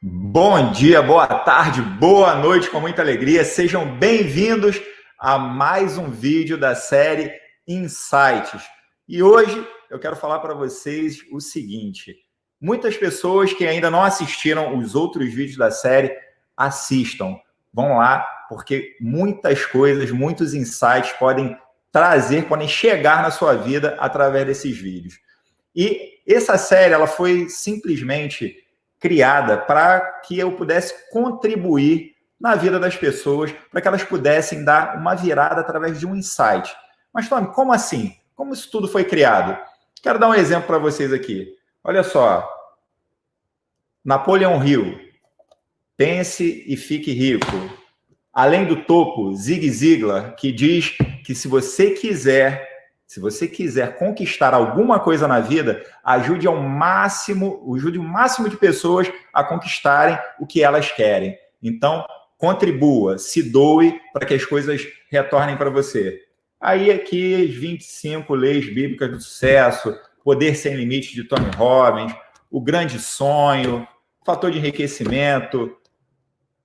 Bom dia, boa tarde, boa noite, com muita alegria. Sejam bem-vindos a mais um vídeo da série Insights. E hoje eu quero falar para vocês o seguinte: muitas pessoas que ainda não assistiram os outros vídeos da série, assistam. Vão lá, porque muitas coisas, muitos insights podem chegar na sua vida através desses vídeos. E essa série, ela foi simplesmente criada para que eu pudesse contribuir na vida das pessoas, para que elas pudessem dar uma virada através de um insight. Mas, Tommy, como assim? Como isso tudo foi criado? Quero dar um exemplo para vocês aqui. Olha só. Napoleão Hill. Pense e fique rico. Além do topo, Zig Ziglar, que diz que se você quiser conquistar alguma coisa na vida, ajude o máximo de pessoas a conquistarem o que elas querem. Então, contribua, se doe para que as coisas retornem para você. Aí aqui, as 25 leis bíblicas do sucesso, Poder Sem Limite de Tony Robbins, O Grande Sonho, Fator de Enriquecimento,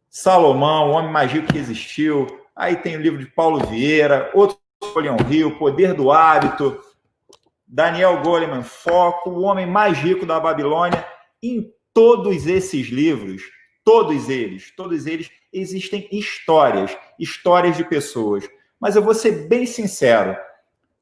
Salomão, O Homem Mais Rico que Existiu. Aí tem o livro de Paulo Vieira, outro Napoleão Hill, Poder do Hábito, Daniel Goleman, Foco, O Homem Mais Rico da Babilônia. Em todos esses livros, todos eles existem histórias de pessoas. Mas eu vou ser bem sincero,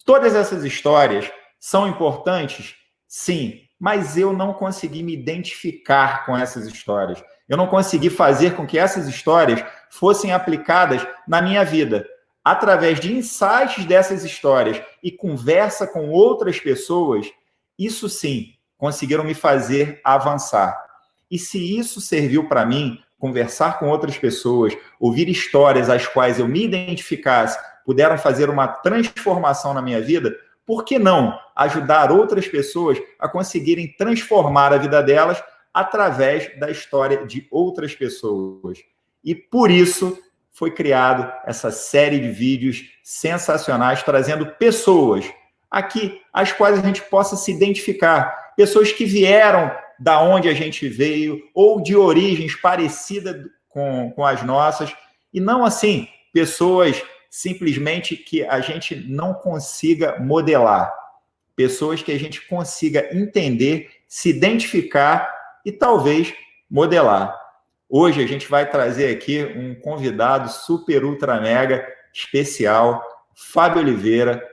todas essas histórias são importantes? Sim, mas eu não consegui me identificar com essas histórias. Eu não consegui fazer com que essas histórias fossem aplicadas na minha vida. Através de insights dessas histórias e conversa com outras pessoas, isso sim, conseguiram me fazer avançar. E se isso serviu para mim, conversar com outras pessoas, ouvir histórias às quais eu me identificasse, puderam fazer uma transformação na minha vida, por que não ajudar outras pessoas a conseguirem transformar a vida delas através da história de outras pessoas? E por isso foi criado essa série de vídeos sensacionais, trazendo pessoas aqui, às quais a gente possa se identificar. Pessoas que vieram da onde a gente veio, ou de origens parecidas com as nossas, e não assim, pessoas simplesmente que a gente não consiga modelar. Pessoas que a gente consiga entender, se identificar e talvez modelar. Hoje a gente vai trazer aqui um convidado super, ultra, mega especial, Fábio Oliveira,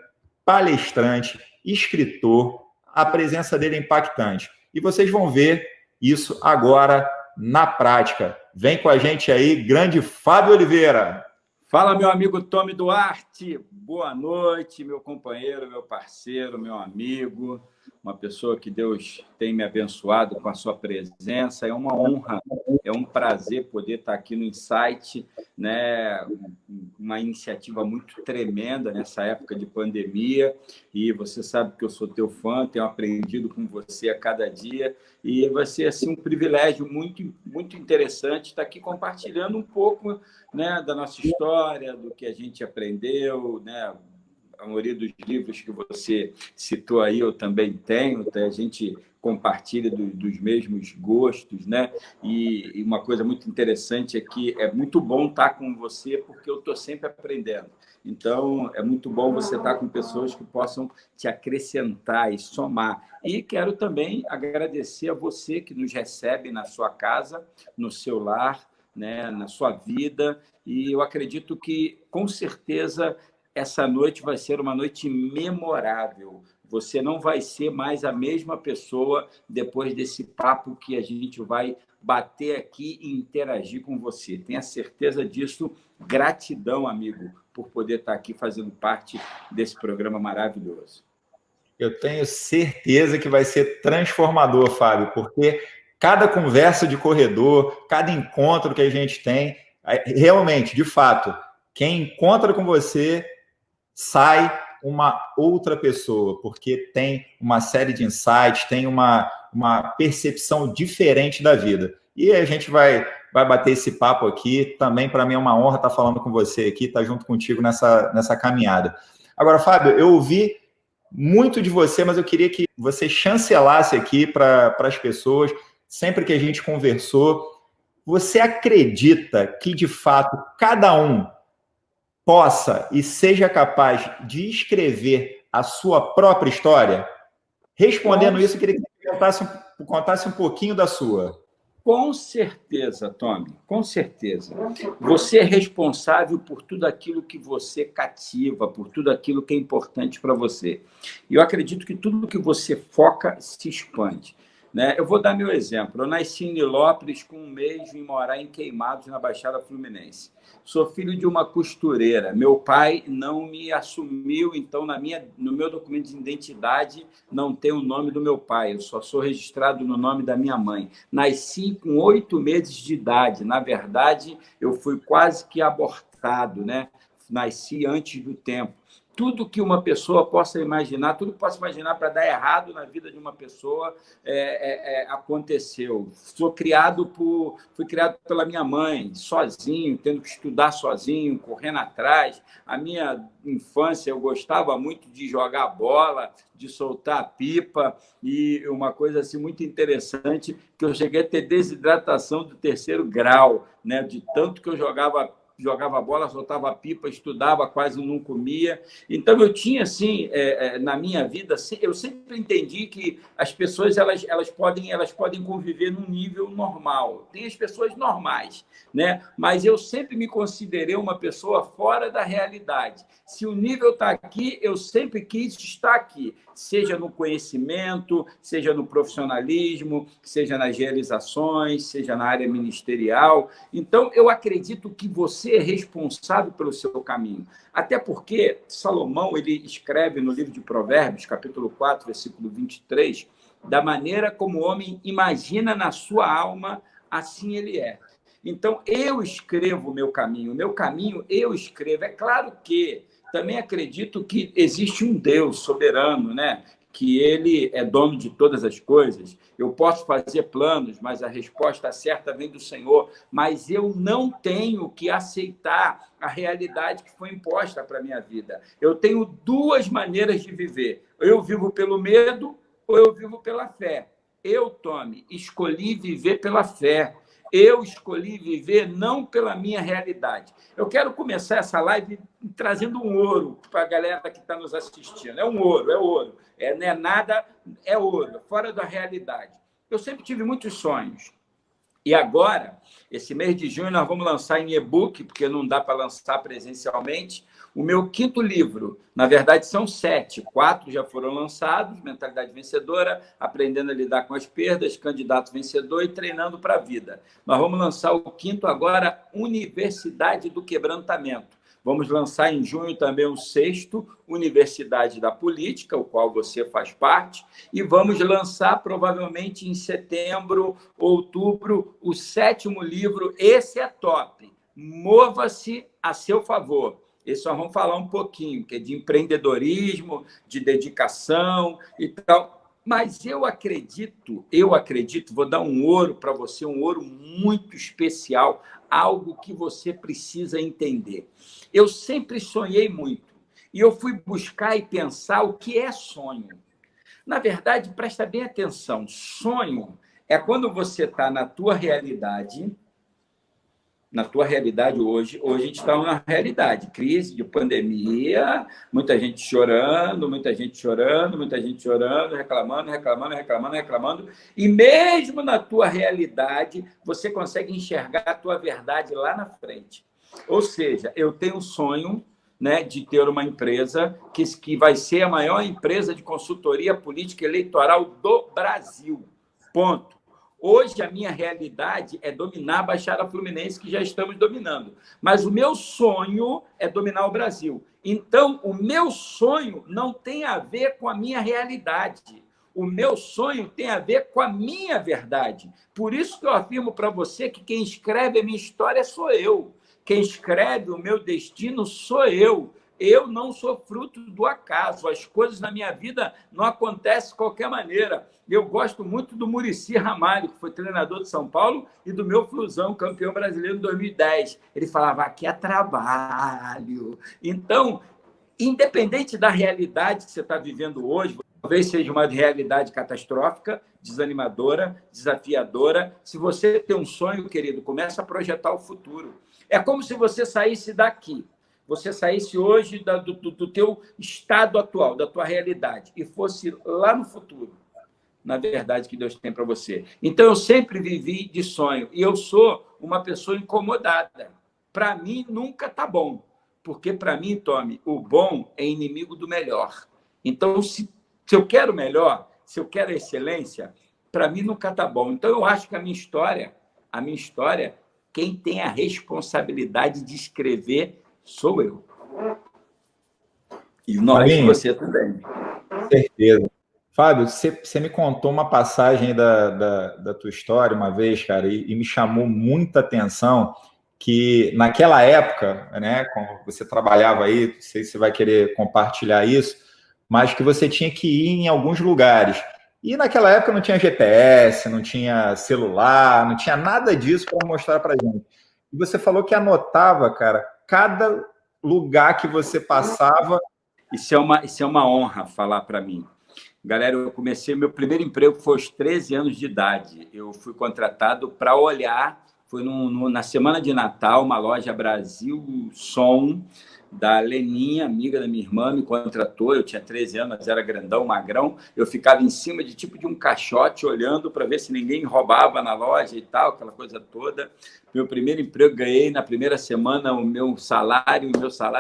palestrante, escritor. A presença dele é impactante. E vocês vão ver isso agora na prática. Vem com a gente aí, grande Fábio Oliveira. Fala, meu amigo Tommy Duarte. Boa noite, meu companheiro, meu parceiro, meu amigo. Uma pessoa que Deus tem me abençoado com a sua presença. É uma honra, é um prazer poder estar aqui no Insight, né? Uma iniciativa muito tremenda nessa época de pandemia. E você sabe que eu sou teu fã, tenho aprendido com você a cada dia. E vai ser assim, um privilégio muito, muito interessante estar aqui compartilhando um pouco, né, da nossa história, do que a gente aprendeu, né? A maioria dos livros que você citou aí eu também tenho, a gente compartilha dos mesmos gostos, né? E uma coisa muito interessante é que é muito bom estar com você, porque eu estou sempre aprendendo. Então, é muito bom você estar com pessoas que possam te acrescentar e somar. E quero também agradecer a você que nos recebe na sua casa, no seu lar, né? Na sua vida. E eu acredito que, com certeza, essa noite vai ser uma noite memorável. Você não vai ser mais a mesma pessoa depois desse papo que a gente vai bater aqui e interagir com você. Tenha certeza disso. Gratidão, amigo, por poder estar aqui fazendo parte desse programa maravilhoso. Eu tenho certeza que vai ser transformador, Fábio, porque cada conversa de corredor, cada encontro que a gente tem, realmente, de fato, quem encontra com você sai uma outra pessoa, porque tem uma série de insights, tem uma percepção diferente da vida. E a gente vai bater esse papo aqui. Também, para mim, é uma honra estar falando com você aqui, estar junto contigo nessa caminhada. Agora, Fábio, eu ouvi muito de você, mas eu queria que você chancelasse aqui para as pessoas, sempre que a gente conversou, você acredita que, de fato, cada um possa e seja capaz de escrever a sua própria história? Respondendo isso, eu queria que você contasse um pouquinho da sua. Com certeza, Tommy, com certeza. Você é responsável por tudo aquilo que você cativa, por tudo aquilo que é importante para você. E eu acredito que tudo que você foca se expande. Né? Eu vou dar meu exemplo. Eu nasci em Nilópolis, com 1 mês, vim morar em Queimados, na Baixada Fluminense. Sou filho de uma costureira. Meu pai não me assumiu, então, no meu documento de identidade não tem o nome do meu pai. Eu só sou registrado no nome da minha mãe. Nasci com 8 meses de idade. Na verdade, eu fui quase que abortado, né? Nasci antes do tempo. Tudo que uma pessoa possa imaginar, tudo que possa imaginar para dar errado na vida de uma pessoa aconteceu. Fui criado pela minha mãe, sozinho, tendo que estudar sozinho, correndo atrás. A minha infância, eu gostava muito de jogar bola, de soltar pipa, e uma coisa assim muito interessante, que eu cheguei a ter desidratação do 3º grau, né? De tanto que eu jogava bola, soltava pipa, estudava, quase não comia. Então, eu tinha, assim, na minha vida, eu sempre entendi que as pessoas elas podem conviver num nível normal. Tem as pessoas normais, né? Mas eu sempre me considerei uma pessoa fora da realidade. Se o nível está aqui, eu sempre quis estar aqui, seja no conhecimento, seja no profissionalismo, seja nas realizações, seja na área ministerial. Então, eu acredito que você é responsável pelo seu caminho. Até porque Salomão, ele escreve no livro de Provérbios, capítulo 4, versículo 23, da maneira como o homem imagina na sua alma, assim ele é. Então, eu escrevo o meu caminho eu escrevo. É claro que também acredito que existe um Deus soberano, né? Que ele é dono de todas as coisas. Eu posso fazer planos, mas a resposta certa vem do Senhor. Mas eu não tenho que aceitar a realidade que foi imposta para a minha vida. Eu tenho 2 maneiras de viver. Eu vivo pelo medo ou eu vivo pela fé. Eu, Tommy, escolhi viver pela fé. Eu escolhi viver não pela minha realidade. Eu quero começar essa live trazendo um ouro para a galera que está nos assistindo. É um ouro, é ouro. Não é nada, é ouro, fora da realidade. Eu sempre tive muitos sonhos. E agora, esse mês de junho, nós vamos lançar em e-book, porque não dá para lançar presencialmente, o meu 5º livro. Na verdade, são 7. 4 já foram lançados: Mentalidade Vencedora, Aprendendo a Lidar com as Perdas, Candidato Vencedor e Treinando para a Vida. Nós vamos lançar o 5º agora, Universidade do Quebrantamento. Vamos lançar em junho também o 6º, Universidade da Política, o qual você faz parte, e vamos lançar provavelmente em setembro, outubro, o 7º livro. Esse é top, Mova-se a seu favor. Esse nós vamos falar um pouquinho, que é de empreendedorismo, de dedicação e tal. Mas eu acredito, vou dar um ouro para você, um ouro muito especial, algo que você precisa entender. Eu sempre sonhei muito, e eu fui buscar e pensar o que é sonho. Na verdade, presta bem atenção, sonho é quando você está na tua realidade hoje a gente está numa realidade, crise de pandemia, muita gente chorando, reclamando, e mesmo na tua realidade, você consegue enxergar a tua verdade lá na frente. Ou seja, eu tenho um sonho, né, de ter uma empresa que vai ser a maior empresa de consultoria política eleitoral do Brasil. Ponto. Hoje, a minha realidade é dominar a Baixada Fluminense, que já estamos dominando. Mas o meu sonho é dominar o Brasil. Então, o meu sonho não tem a ver com a minha realidade. O meu sonho tem a ver com a minha verdade. Por isso que eu afirmo para você que quem escreve a minha história sou eu. Quem escreve o meu destino sou eu. Eu não sou fruto do acaso. As coisas na minha vida não acontecem de qualquer maneira. Eu gosto muito do Muricy Ramalho, que foi treinador de São Paulo, e do meu Flusão, campeão brasileiro em 2010. Ele falava, aqui é trabalho. Então, independente da realidade que você está vivendo hoje, talvez seja uma realidade catastrófica, desanimadora, desafiadora. Se você tem um sonho, querido, começa a projetar o futuro. É como se você saísse daqui, você saísse hoje do teu estado atual, da tua realidade, e fosse lá no futuro, na verdade, que Deus tem para você. Então, eu sempre vivi de sonho, e eu sou uma pessoa incomodada. Para mim, nunca está bom, porque para mim, Tommy, o bom é inimigo do melhor. Então, se eu quero melhor, se eu quero excelência, para mim nunca está bom. Então, eu acho que a minha história, quem tem a responsabilidade de escrever sou eu. E nós, Fabinho, você também. certeza. Fábio, você me contou uma passagem da tua história uma vez, cara, e me chamou muita atenção que naquela época, né, quando você trabalhava aí, não sei se você vai querer compartilhar isso, mas que você tinha que ir em alguns lugares. E naquela época não tinha GPS, não tinha celular, não tinha nada disso para mostrar para gente. E você falou que anotava, cara, cada lugar que você passava. Isso é uma honra falar para mim. Galera, eu comecei, meu primeiro emprego foi aos 13 anos de idade. Eu fui contratado para olhar, foi na semana de Natal, uma loja Brasil Som, da Leninha, amiga da minha irmã, me contratou. Eu tinha 13 anos, mas era grandão, magrão. Eu ficava em cima de tipo de um caixote, olhando para ver se ninguém roubava na loja e tal, aquela coisa toda. Meu primeiro emprego, ganhei na primeira semana o meu salário.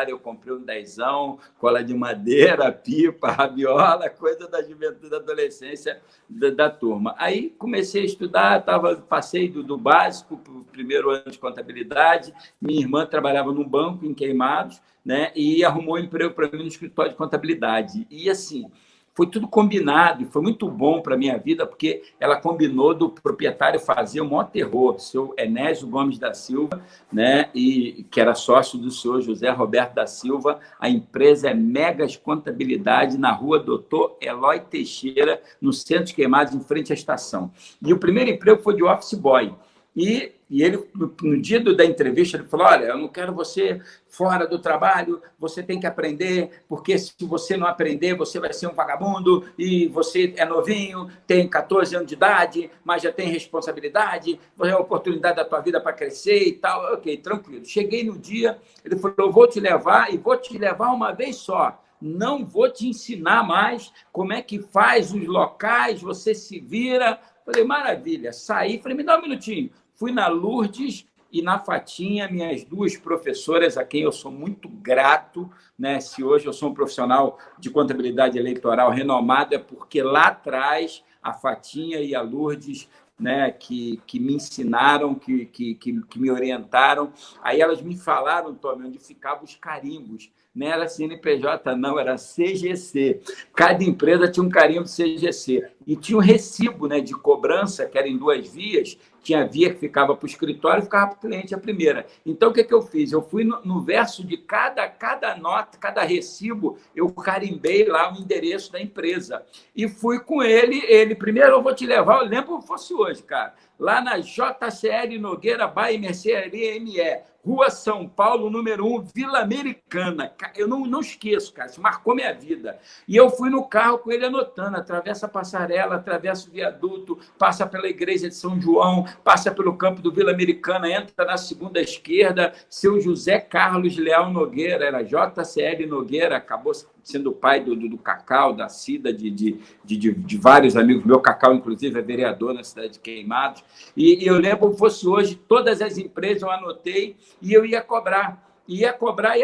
Eu comprei um dezão, cola de madeira, pipa, rabiola, coisa da juventude, da adolescência da turma. Aí comecei a estudar, passei do básico para o primeiro ano de contabilidade. Minha irmã trabalhava num banco em Queimados, né? E arrumou um emprego para mim no escritório de contabilidade. E assim, foi tudo combinado e foi muito bom para a minha vida, porque ela combinou do proprietário fazer o maior terror, o seu Enésio Gomes da Silva, né? E que era sócio do senhor José Roberto da Silva. A empresa é Megas Contabilidade, na rua Doutor Eloy Teixeira, no centro de Queimados, em frente à estação. E o primeiro emprego foi de office boy. E ele, no dia da entrevista, ele falou: olha, eu não quero você fora do trabalho, você tem que aprender, porque se você não aprender, você vai ser um vagabundo, e você é novinho, tem 14 anos de idade, mas já tem responsabilidade, é a oportunidade da tua vida para crescer e tal. Ok, tranquilo. Cheguei no dia, ele falou: eu vou te levar, e vou te levar uma vez só. Não vou te ensinar mais como é que faz os locais, você se vira. Falei: maravilha. Saí, falei: me dá um minutinho. Fui na Lourdes e na Fatinha, minhas duas professoras, a quem eu sou muito grato, né? Se hoje eu sou um profissional de contabilidade eleitoral renomado, é porque lá atrás a Fatinha e a Lourdes, né, que me ensinaram, que me orientaram. Aí elas me falaram, Tommy, onde ficavam os carimbos. Não era CNPJ, não, era CGC. Cada empresa tinha um carimbo CGC. E tinha um recibo, né, de cobrança, que era em 2 vias. Tinha a via que ficava para o escritório e ficava para o cliente a primeira. Então, o que eu fiz? Eu fui no verso de cada nota, cada recibo, eu carimbei lá o endereço da empresa. E fui com ele primeiro eu vou te levar, eu lembro como fosse hoje, cara, lá na JCL Nogueira, Baia Mercearia ME, Rua São Paulo, número 1, Vila Americana. Eu não esqueço, cara, isso marcou minha vida. E eu fui no carro com ele anotando, atravessa a passarela, atravessa o viaduto, passa pela igreja de São João, passa pelo campo do Vila Americana, entra na segunda esquerda, seu José Carlos Leal Nogueira, era JCL Nogueira, acabou sendo o pai do Cacau, da Cida, de vários amigos. Meu Cacau, inclusive, é vereador na cidade de Queimados. E eu lembro como fosse hoje, todas as empresas eu anotei e eu ia cobrar. Ia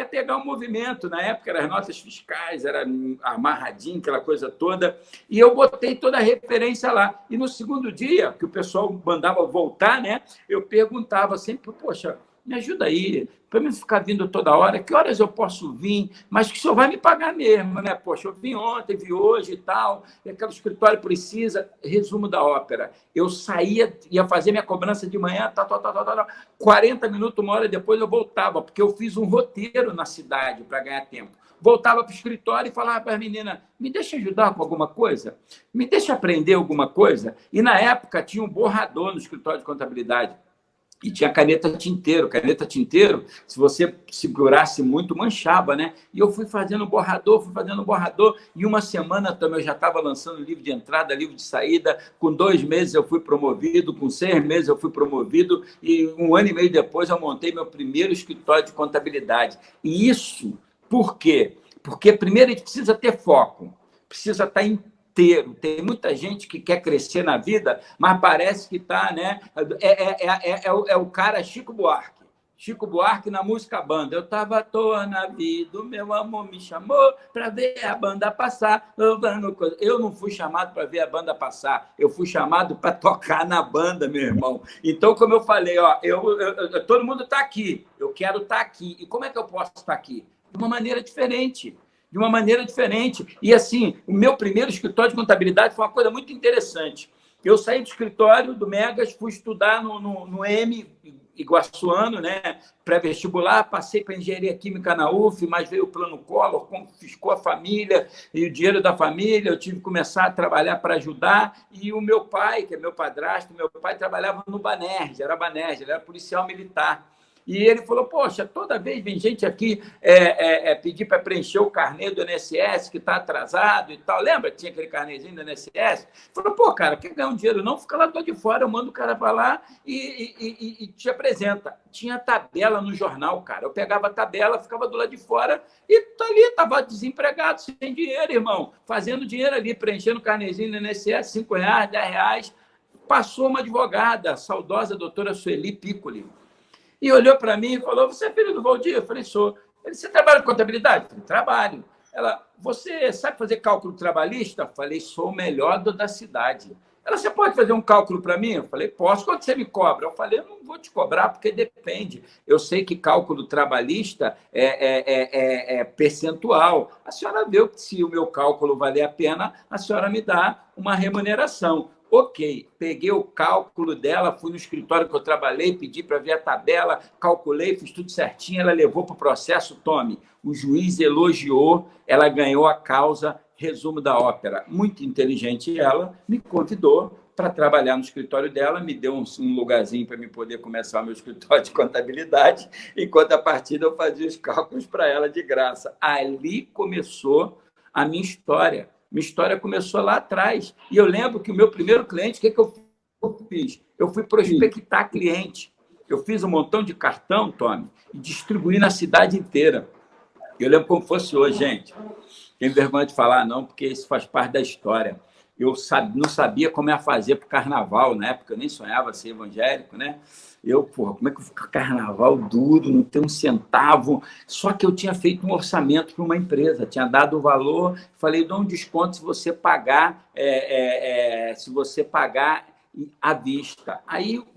pegar um movimento. Na época, eram as notas fiscais, era amarradinho, aquela coisa toda. E eu botei toda a referência lá. E no segundo dia, que o pessoal mandava voltar, né, eu perguntava sempre: poxa, me ajuda aí, para mim ficar vindo toda hora, que horas eu posso vir, mas que o senhor vai me pagar mesmo, né? Poxa, eu vim ontem, vi hoje e tal, e aquele escritório precisa. Resumo da ópera: eu saía, ia fazer minha cobrança de manhã, 40 minutos, uma hora depois eu voltava, porque eu fiz um roteiro na cidade para ganhar tempo. Voltava para o escritório e falava para a menina: me deixa ajudar com alguma coisa? Me deixa aprender alguma coisa? E na época tinha um borrador no escritório de contabilidade. E tinha caneta tinteiro. Caneta tinteiro, se você segurasse muito, manchava, né? E eu fui fazendo borrador. E uma semana também eu já estava lançando livro de entrada, livro de saída. Com 2 meses eu fui promovido, com 6 meses eu fui promovido. E 1 ano e meio depois eu montei meu primeiro escritório de contabilidade. E isso, por quê? Porque primeiro a gente precisa ter foco, precisa estar inteiro. Tem muita gente que quer crescer na vida, mas parece que está, né? É o cara Chico Buarque. Chico Buarque na música banda. Eu estava à toa na vida, o meu amor me chamou para ver a banda passar. Eu não fui chamado para ver a banda passar, eu fui chamado para tocar na banda, meu irmão. Então, como eu falei, ó, todo mundo está aqui, eu quero estar aqui. E como é que eu posso estar aqui? De uma maneira diferente. De uma maneira diferente. E, assim, o meu primeiro escritório de contabilidade foi uma coisa muito interessante. Eu saí do escritório do Megas, fui estudar no M, Iguaçuano, né? Pré-vestibular, passei para engenharia química na UF, mas veio o plano Collor, confiscou a família e o dinheiro da família, eu tive que começar a trabalhar para ajudar, e o meu pai, que é meu padrasto, meu pai trabalhava no Banerj, ele era policial militar. E ele falou, poxa, toda vez vem gente aqui pedir para preencher o carnê do INSS, que está atrasado e tal. Lembra que tinha aquele carnezinho do INSS? Falou, pô, cara, quer ganhar um dinheiro não? Fica lá do lado de fora, eu mando o cara para lá e te apresenta. Tinha tabela no jornal, cara. Eu pegava a tabela, ficava do lado de fora e ali, estava desempregado, sem dinheiro, irmão. Fazendo dinheiro ali, preenchendo o carnezinho do INSS, R$5, R$10. Passou uma advogada, a saudosa doutora Sueli Piccoli, e olhou para mim e falou, você é filho do Valdir? Eu falei, sou. Ele, você trabalha com contabilidade? Eu falei, trabalho. Ela, você sabe fazer cálculo trabalhista? Eu falei, sou o melhor da cidade. Ela, você pode fazer um cálculo para mim? Eu falei, posso. Quanto você me cobra? Eu falei, eu não vou te cobrar porque depende. Eu sei que cálculo trabalhista é percentual. A senhora vê que se o meu cálculo valer a pena, a senhora me dá uma remuneração. Ok, peguei o cálculo dela, fui no escritório que eu trabalhei, pedi para ver a tabela, calculei, fiz tudo certinho, ela levou para o processo, tome. O juiz elogiou, ela ganhou a causa, resumo da ópera. Muito inteligente ela, me convidou para trabalhar no escritório dela, me deu um lugarzinho para me poder começar o meu escritório de contabilidade, enquanto a partida eu fazia os cálculos para ela de graça. Ali começou a minha história. Minha história começou lá atrás. E eu lembro que o meu primeiro cliente, o que eu fiz? Eu fui prospectar cliente. Eu fiz um montão de cartão, Tommy, e distribuí na cidade inteira. Eu lembro como fosse hoje, gente. Tenho vergonha de falar, não, porque isso faz parte da história. Eu não sabia como ia fazer para o carnaval, na época eu nem sonhava ser evangélico, né? Como é que eu fico carnaval duro, não tem um centavo? Só que eu tinha feito um orçamento para uma empresa, tinha dado o valor, falei, dou um desconto se você pagar, à vista. Aí o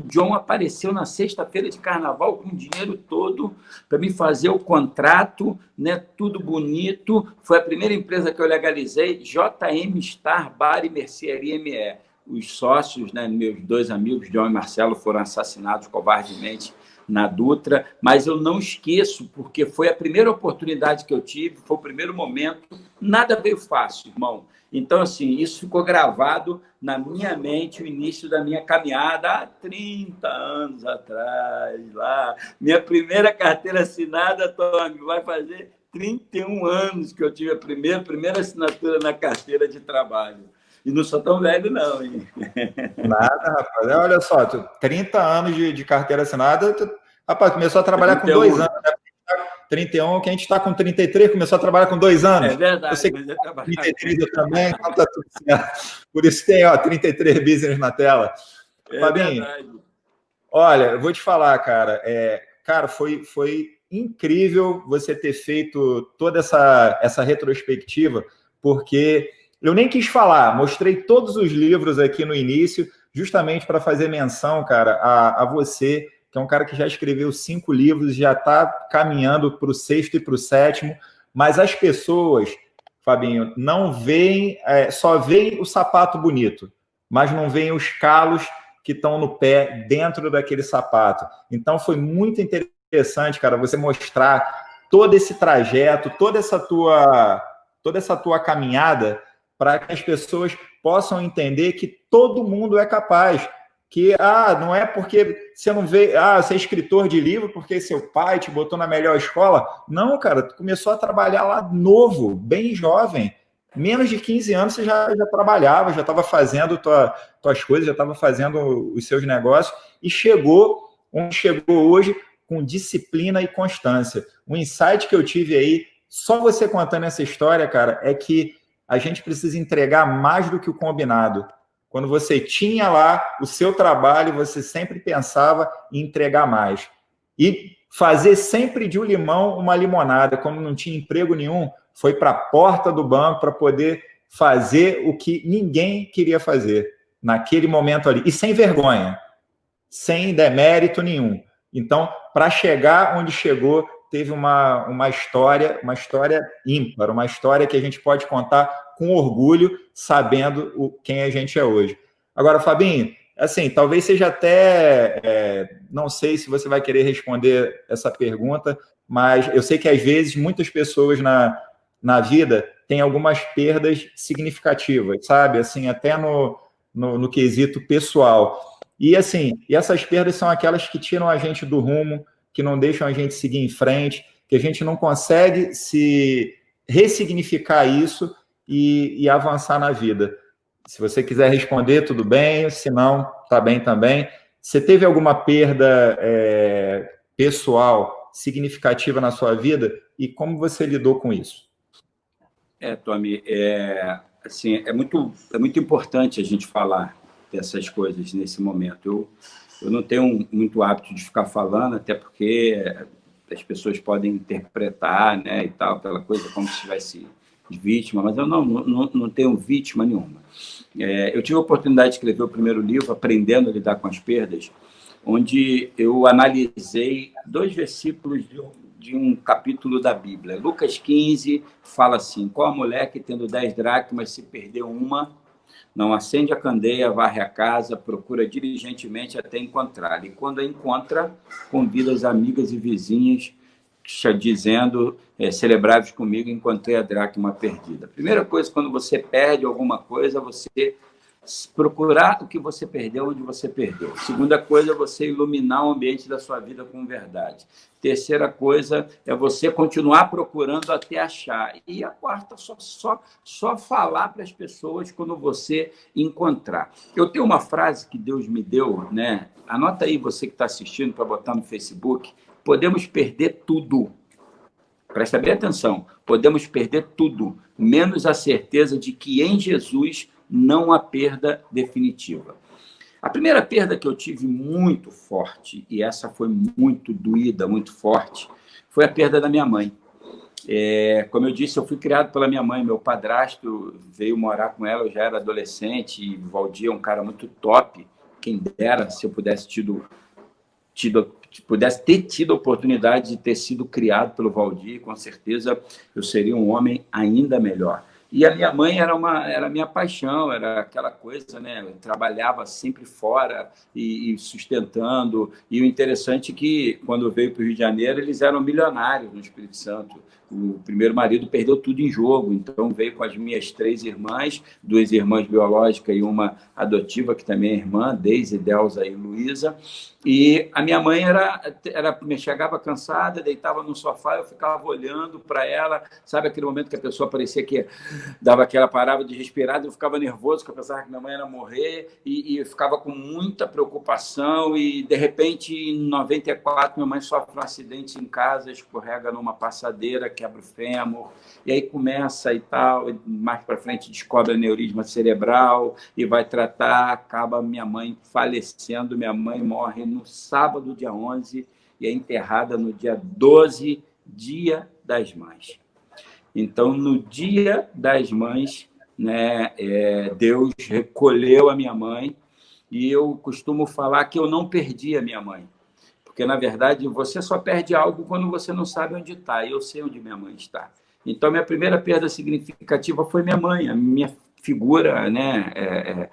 John apareceu na sexta-feira de carnaval com o dinheiro todo para me fazer o contrato, né, tudo bonito. Foi a primeira empresa que eu legalizei, JM Star Bar e Mercearia ME. Os sócios, né, meus 2 amigos, John e Marcelo, foram assassinados covardemente na Dutra, mas eu não esqueço, porque foi a primeira oportunidade que eu tive, foi o primeiro momento, nada veio fácil, irmão. Então, assim, isso ficou gravado na minha mente, o início da minha caminhada, há 30 anos atrás, lá. Minha primeira carteira assinada, Tommy, vai fazer 31 anos que eu tive a primeira assinatura na carteira de trabalho. E não sou tão velho, não, hein? Nada, rapaz. Olha só, 30 anos de carteira assinada, rapaz, começou a trabalhar 31. Com 2 anos, né? 31, que a gente está com 33, começou a trabalhar com 2 anos. É verdade. Eu sei que 33 eu também, então tá tudo certo. Por isso tem, 33 business na tela. Fabinho, verdade. Olha, eu vou te falar, cara, cara, foi incrível você ter feito toda essa retrospectiva, porque eu nem quis falar, mostrei todos os livros aqui no início, justamente para fazer menção, cara, a você, que é um cara que já escreveu 5 livros, já está caminhando para o 6º e para o 7º, mas as pessoas, Fabinho, não veem, só veem o sapato bonito, mas não veem os calos que estão no pé dentro daquele sapato. Então, foi muito interessante, cara, você mostrar todo esse trajeto, toda essa tua caminhada, para que as pessoas possam entender que todo mundo é capaz. que não é porque você não vê, você é escritor de livro porque seu pai te botou na melhor escola. Não, cara, tu começou a trabalhar lá novo, bem jovem. Menos de 15 anos você já trabalhava, já estava fazendo tuas coisas, já estava fazendo os seus negócios e chegou onde chegou hoje com disciplina e constância. O insight que eu tive aí, só você contando essa história, cara, é que a gente precisa entregar mais do que o combinado. Quando você tinha lá o seu trabalho, você sempre pensava em entregar mais. E fazer sempre de um limão uma limonada. Quando não tinha emprego nenhum, foi para a porta do banco para poder fazer o que ninguém queria fazer naquele momento ali. E sem vergonha, sem demérito nenhum. Então, para chegar onde chegou, teve uma história ímpar, uma história que a gente pode contar com orgulho, sabendo quem a gente é hoje. Agora, Fabinho, assim, talvez seja até, não sei se você vai querer responder essa pergunta, mas eu sei que às vezes muitas pessoas na vida têm algumas perdas significativas, sabe? Assim, até no quesito pessoal. E assim, essas perdas são aquelas que tiram a gente do rumo, que não deixam a gente seguir em frente, que a gente não consegue se ressignificar isso e avançar na vida. Se você quiser responder, tudo bem, se não, tá bem também. Você teve alguma perda pessoal significativa na sua vida e como você lidou com isso? Tommy, assim, é muito importante a gente falar dessas coisas nesse momento. Eu não tenho muito hábito de ficar falando, até porque as pessoas podem interpretar, né, e tal, aquela coisa como se tivesse vítima, mas eu não tenho vítima nenhuma. Eu tive a oportunidade de escrever o primeiro livro, Aprendendo a Lidar com as Perdas, onde eu analisei 2 versículos de um capítulo da Bíblia. Lucas 15 fala assim: qual a mulher que, tendo 10 dracmas, se perdeu uma, não acende a candeia, varre a casa, procura diligentemente até encontrá-la. E quando a encontra, convida as amigas e vizinhas, dizendo, celebrai-vos comigo, encontrei a dracma perdida. Primeira coisa, quando você perde alguma coisa, você procurar o que você perdeu, onde você perdeu. Segunda coisa é você iluminar o ambiente da sua vida com verdade. Terceira coisa é você continuar procurando até achar. E a quarta, só falar para as pessoas quando você encontrar. Eu tenho uma frase que Deus me deu, né? Anota aí, você que está assistindo, para botar no Facebook. Podemos perder tudo. Presta bem atenção. Podemos perder tudo, menos a certeza de que em Jesus não há perda definitiva. A primeira perda que eu tive muito forte, e essa foi muito doída, muito forte, foi a perda da minha mãe. Como eu disse, eu fui criado pela minha mãe. Meu padrasto veio morar com ela, eu já era adolescente, e o Valdir é um cara muito top. Quem dera se eu pudesse ter tido a oportunidade de ter sido criado pelo Valdir, com certeza eu seria um homem ainda melhor. E a minha mãe era a minha paixão, era aquela coisa, né? Eu trabalhava sempre fora e sustentando. E o interessante é que, quando veio para o Rio de Janeiro, eles eram milionários no Espírito Santo. O primeiro marido perdeu tudo em jogo, então veio com as minhas 3 irmãs, 2 irmãs biológicas e uma adotiva, que também é irmã, Deise, Delza e Luísa. E a minha mãe me chegava cansada, deitava no sofá, eu ficava olhando para ela, sabe aquele momento que a pessoa parecia que dava aquela parada de respirar, eu ficava nervoso, porque eu pensava que minha mãe ia morrer, e eu ficava com muita preocupação, e de repente, em 94, minha mãe sofre um acidente em casa, escorrega numa passadeira, quebra o fêmur, e aí começa e tal, e mais para frente descobre aneurisma cerebral, e vai tratar, acaba minha mãe falecendo, minha mãe morre no sábado, dia 11, e é enterrada no dia 12, Dia das Mães. Então, no Dia das Mães, né, Deus recolheu a minha mãe, e eu costumo falar que eu não perdi a minha mãe, porque, na verdade, você só perde algo quando você não sabe onde está, e eu sei onde minha mãe está. Então, minha primeira perda significativa foi minha mãe, a minha figura, né?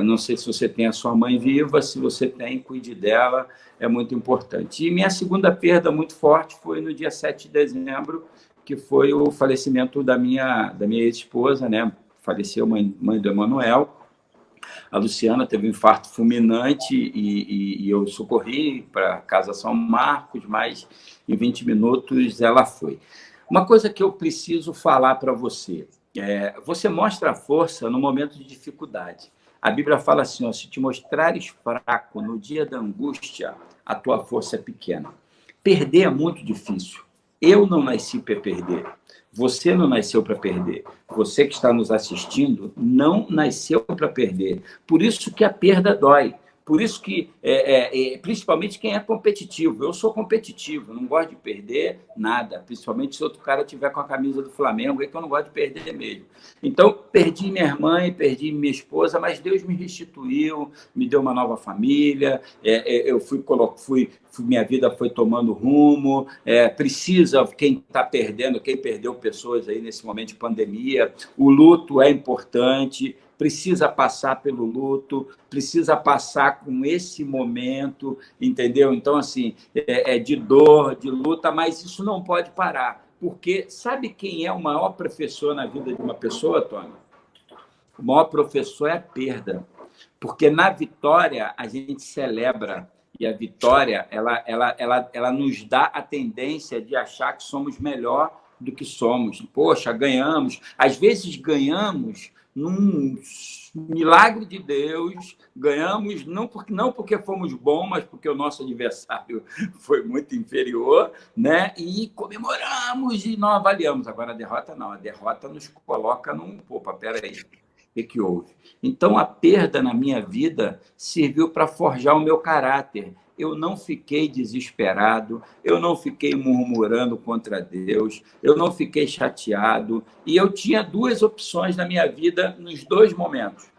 Não sei se você tem a sua mãe viva, se você tem, cuide dela, é muito importante. E minha segunda perda muito forte foi no dia 7 de dezembro, que foi o falecimento da minha ex-esposa, né? Faleceu, mãe do Emanuel. A Luciana teve um infarto fulminante e eu socorri para a Casa São Marcos, mas em 20 minutos ela foi. Uma coisa que eu preciso falar para você, você mostra a força no momento de dificuldade. A Bíblia fala assim, ó, se te mostrares fraco no dia da angústia, a tua força é pequena. Perder é muito difícil. Eu não nasci para perder. Você não nasceu para perder. Você que está nos assistindo não nasceu para perder. Por isso que a perda dói. Por isso que, principalmente quem é competitivo. Eu sou competitivo, não gosto de perder nada. Principalmente se outro cara tiver com a camisa do Flamengo, é que eu não gosto de perder mesmo. Então, perdi minha mãe, perdi minha esposa, mas Deus me restituiu, me deu uma nova família, eu minha vida foi tomando rumo, precisa, quem está perdendo, quem perdeu pessoas aí nesse momento de pandemia, o luto é importante, precisa passar pelo luto, precisa passar com esse momento, entendeu? Então, assim, de dor, de luta, mas isso não pode parar, porque sabe quem é o maior professor na vida de uma pessoa, Tony? O maior professor é a perda, porque na vitória a gente celebra, e a vitória ela nos dá a tendência de achar que somos melhor do que somos. Poxa, ganhamos. Às vezes ganhamos num milagre de Deus, ganhamos não porque fomos bons, mas porque o nosso adversário foi muito inferior, né? E comemoramos e não avaliamos. Agora a derrota não, a derrota nos coloca num, opa, peraí, o que houve? Então, a perda na minha vida serviu para forjar o meu caráter. Eu não fiquei desesperado, eu não fiquei murmurando contra Deus, eu não fiquei chateado. E eu tinha duas opções na minha vida nos dois momentos.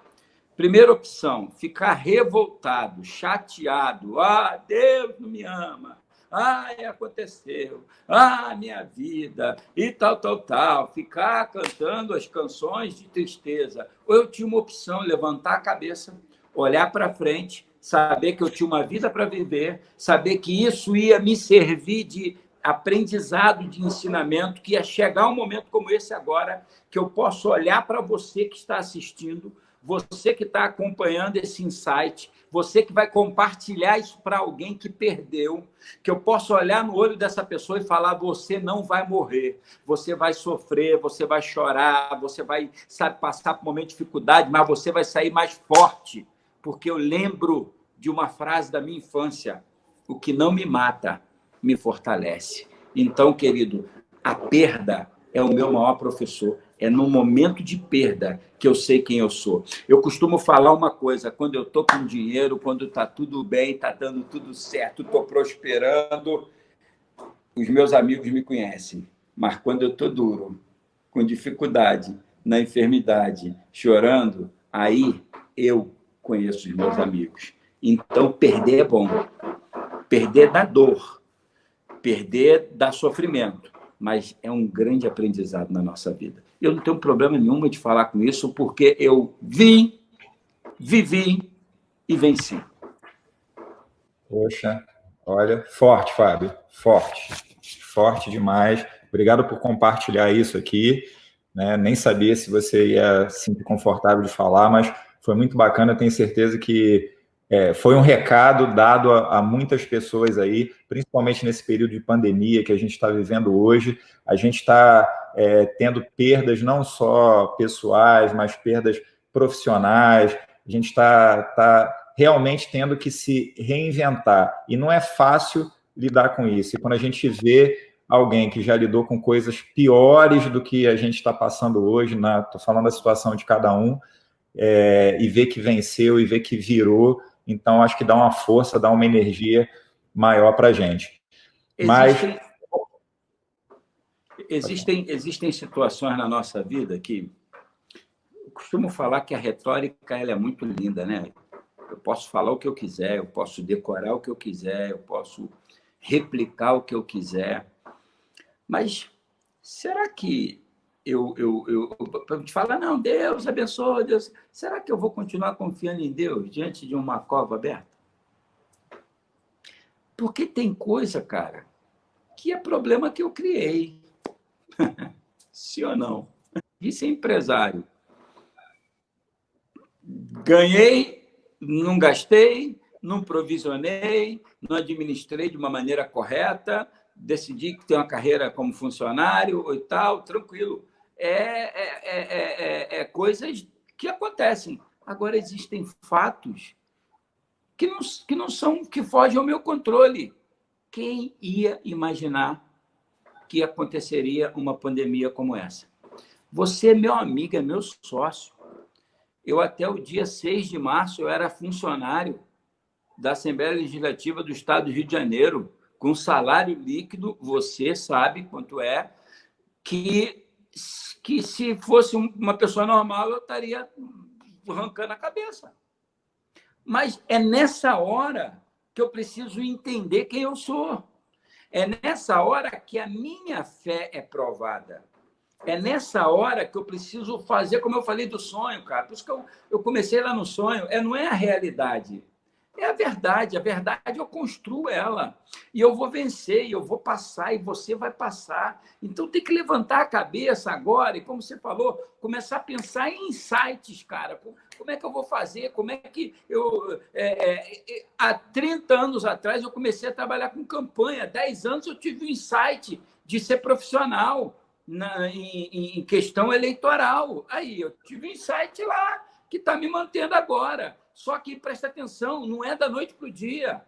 Primeira opção, ficar revoltado, chateado. Ah, Deus não me ama. Ah, aconteceu. Ah, minha vida. E tal, tal, tal. Ficar cantando as canções de tristeza. Ou eu tinha uma opção, levantar a cabeça, olhar para frente, saber que eu tinha uma vida para viver, saber que isso ia me servir de aprendizado, de ensinamento, que ia chegar um momento como esse agora, que eu posso olhar para você que está assistindo, você que está acompanhando esse insight, você que vai compartilhar isso para alguém que perdeu, que eu posso olhar no olho dessa pessoa e falar: você não vai morrer, você vai sofrer, você vai chorar, você vai, sabe, passar por um momento de dificuldade, mas você vai sair mais forte, porque eu lembro de uma frase da minha infância: o que não me mata me fortalece. Então, querido, a perda é o meu maior professor. É no momento de perda que eu sei quem eu sou. Eu costumo falar uma coisa: quando eu estou com dinheiro, quando está tudo bem, está dando tudo certo, estou prosperando, os meus amigos me conhecem. Mas quando eu estou duro, com dificuldade, na enfermidade, chorando, aí eu conheço os meus amigos. Então, perder é bom. Perder dá dor. Perder dá sofrimento, mas é um grande aprendizado na nossa vida. Eu não tenho problema nenhum de falar com isso, porque eu vivi e venci. Poxa, olha, forte, Fábio, forte, forte demais. Obrigado por compartilhar isso aqui, né? Nem sabia se você ia se sentir confortável de falar, mas foi muito bacana. Tenho certeza que foi um recado dado a muitas pessoas aí, principalmente nesse período de pandemia que a gente está vivendo hoje. A gente está tendo perdas não só pessoais, mas perdas profissionais. A gente está realmente tendo que se reinventar. E não é fácil lidar com isso. E quando a gente vê alguém que já lidou com coisas piores do que a gente está passando hoje, estou falando da situação de cada um, e ver que venceu e ver que virou, então acho que dá uma força, dá uma energia maior para a gente. Mas existem situações na nossa vida que eu costumo falar que a retórica ela é muito linda, né? Eu posso falar o que eu quiser, eu posso decorar o que eu quiser, eu posso replicar o que eu quiser, mas será que para te falar, não, Deus abençoe, Deus, será que eu vou continuar confiando em Deus diante de uma cova aberta? Porque tem coisa, cara, que é problema que eu criei. Sim ou não? De ser empresário. ganhei, não gastei, não provisionei, não administrei de uma maneira correta, decidi que ter uma carreira como funcionário e tal, tranquilo. Coisas que acontecem. Agora, existem fatos que não são, que fogem ao meu controle. Quem ia imaginar que aconteceria uma pandemia como essa? Você é meu amigo, é meu sócio. Eu, até o dia 6 de março, eu era funcionário da Assembleia Legislativa do Estado do Rio de Janeiro, com salário líquido, você sabe quanto é, que se fosse uma pessoa normal, eu estaria arrancando a cabeça. Mas é nessa hora que eu preciso entender quem eu sou. É nessa hora que a minha fé é provada. É nessa hora que eu preciso fazer, como eu falei do sonho, cara. Por isso que eu comecei lá no sonho. Não é a realidade, é a verdade. A verdade eu construo ela. E eu vou vencer, e eu vou passar, e você vai passar. Então tem que levantar a cabeça agora, e como você falou, começar a pensar em insights, cara. Como é que eu vou fazer? Como é que eu... há 30 anos atrás eu comecei a trabalhar com campanha. Há 10 anos eu tive o insight de ser profissional em questão eleitoral. Aí eu tive um insight lá que está me mantendo agora. Só que, presta atenção, não é da noite para o dia.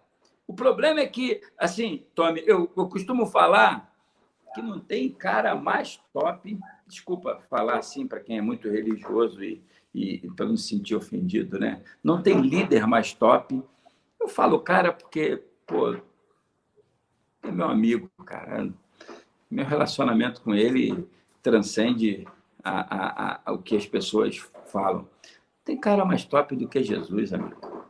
O problema é que, assim, Tommy, eu costumo falar que não tem cara mais top, desculpa falar assim para quem é muito religioso e para não se sentir ofendido, né? Não tem líder mais top. Eu falo, cara, porque, pô, é meu amigo, cara. Meu relacionamento com ele transcende o que as pessoas falam. Tem cara mais top do que Jesus, amigo.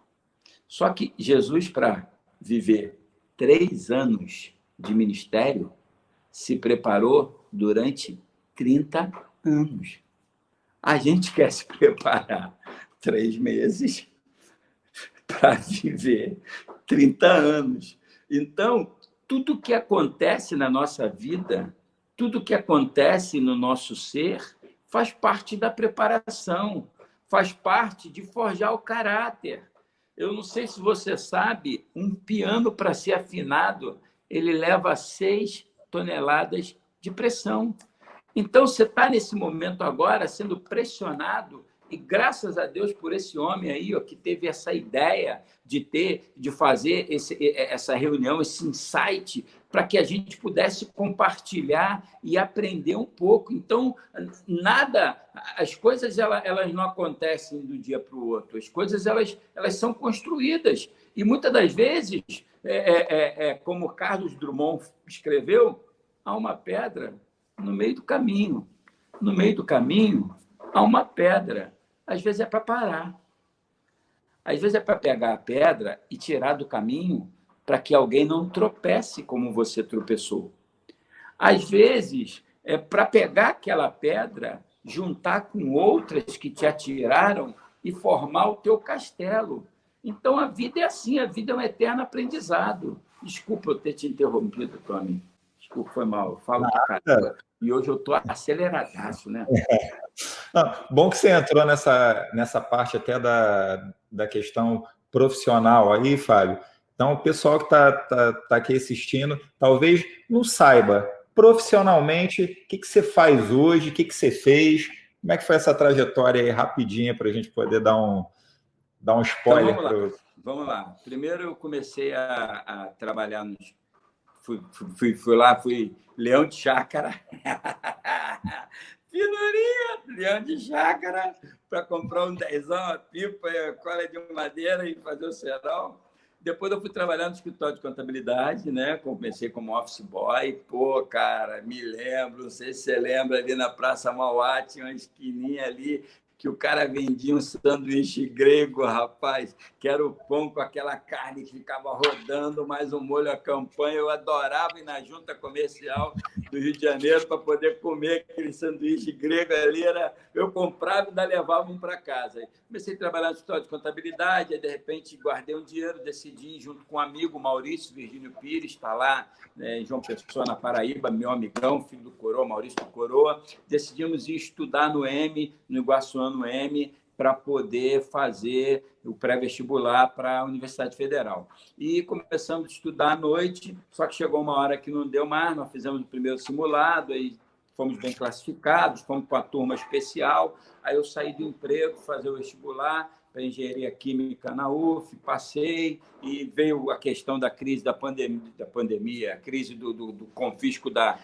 Só que Jesus, para viver 3 anos de ministério, se preparou durante 30 anos. A gente quer se preparar 3 meses para viver 30 anos. Então, tudo que acontece na nossa vida, tudo que acontece no nosso ser, faz parte da preparação, faz parte de forjar o caráter. Eu não sei se você sabe, um piano, para ser afinado, ele leva 6 toneladas de pressão. Então, você está nesse momento agora sendo pressionado, e graças a Deus por esse homem aí, ó, que teve essa ideia de fazer essa reunião, esse insight, para que a gente pudesse compartilhar e aprender um pouco. Então, as coisas elas não acontecem do dia para o outro, as coisas elas são construídas. E muitas das vezes, como Carlos Drummond escreveu, há uma pedra no meio do caminho. No meio do caminho, há uma pedra. Às vezes é para parar. Às vezes é para pegar a pedra e tirar do caminho para que alguém não tropece como você tropeçou. Às vezes é para pegar aquela pedra, juntar com outras que te atiraram e formar o teu castelo. Então, a vida é assim, a vida é um eterno aprendizado. Desculpa eu ter te interrompido, Tommy. Desculpa, foi mal. Eu falo pra caramba. E hoje eu estou aceleradaço, né? Não, bom que você entrou nessa parte até da questão profissional aí, Fábio. Então, o pessoal que tá aqui assistindo, talvez não saiba profissionalmente o que você faz hoje, o que você fez, como é que foi essa trajetória aí rapidinha para a gente poder dar um spoiler. Então, vamos lá. Primeiro eu comecei a trabalhar nos... Fui leão de chácara. Finurinha, leão de chácara, para comprar um 10ão, a pipa, a cola de madeira e fazer o cerol. Depois eu fui trabalhar no escritório de contabilidade, né? Comecei como office boy. Pô, cara, me lembro, não sei se você lembra, ali na Praça Mauá, tinha uma esquininha ali que o cara vendia um sanduíche grego, rapaz, que era o pão com aquela carne que ficava rodando, mais um molho à campanha. Eu adorava ir na junta comercial do Rio de Janeiro para poder comer aquele sanduíche grego ali. Eu comprava e ainda levava um para casa. Aí comecei a trabalhar no escritório de contabilidade, aí, de repente, guardei um dinheiro, decidi, junto com um amigo, Maurício Virgínio Pires, está lá, né, em João Pessoa, na Paraíba, meu amigão, filho do Coroa, Maurício do Coroa, decidimos ir estudar no M, no Iguaçuano M, para poder fazer o pré-vestibular para a Universidade Federal. E começamos a estudar à noite, só que chegou uma hora que não deu mais, nós fizemos o primeiro simulado, aí fomos bem classificados, fomos para a turma especial, aí eu saí do emprego, fazer o vestibular para engenharia química na UF, passei, e veio a questão da crise da pandemia, a crise do confisco da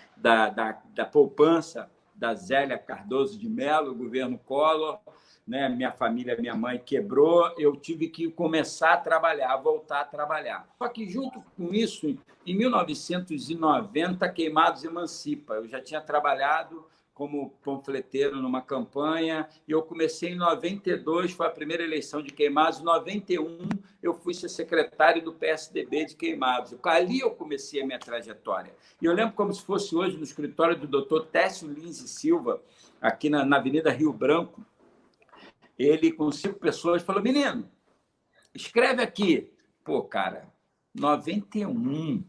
poupança da Zélia Cardoso de Mello, o governo Collor, né? Minha família, minha mãe quebrou, eu tive que começar a trabalhar, voltar a trabalhar. Só que, junto com isso, em 1990, Queimados emancipa. Eu já tinha trabalhado como panfleteiro numa campanha, e eu comecei em 92, foi a primeira eleição de Queimados, em 91 eu fui ser secretário do PSDB de Queimados. Ali eu comecei a minha trajetória. E eu lembro como se fosse hoje no escritório do doutor Técio Lins e Silva, aqui na Avenida Rio Branco, ele, com 5 pessoas, falou: menino, escreve aqui. Pô, cara, 91,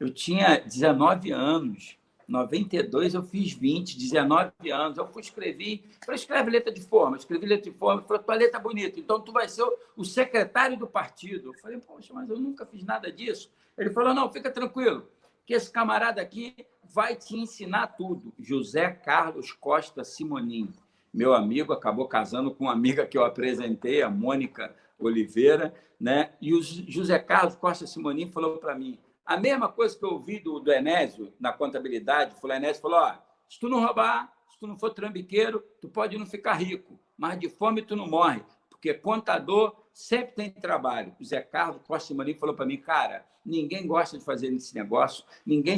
eu tinha 19 anos. 92 eu fiz 20, 19 anos. Eu escrevi, escreve letra de forma. Escrevi letra de forma, falou: tua letra é bonita, então tu vai ser o secretário do partido. Eu falei: poxa, mas eu nunca fiz nada disso. Ele falou: não, fica tranquilo, que esse camarada aqui vai te ensinar tudo. José Carlos Costa Simonim, meu amigo, acabou casando com uma amiga que eu apresentei, a Mônica Oliveira, né? E o José Carlos Costa Simonim falou para mim a mesma coisa que eu ouvi do Enésio na contabilidade. O Enésio falou: ó, se tu não roubar, se tu não for trambiqueiro, tu pode não ficar rico, mas de fome tu não morre, porque contador sempre tem trabalho. O Zé Carlos Costa Simonim falou para mim: cara, ninguém gosta de fazer esse negócio, ninguém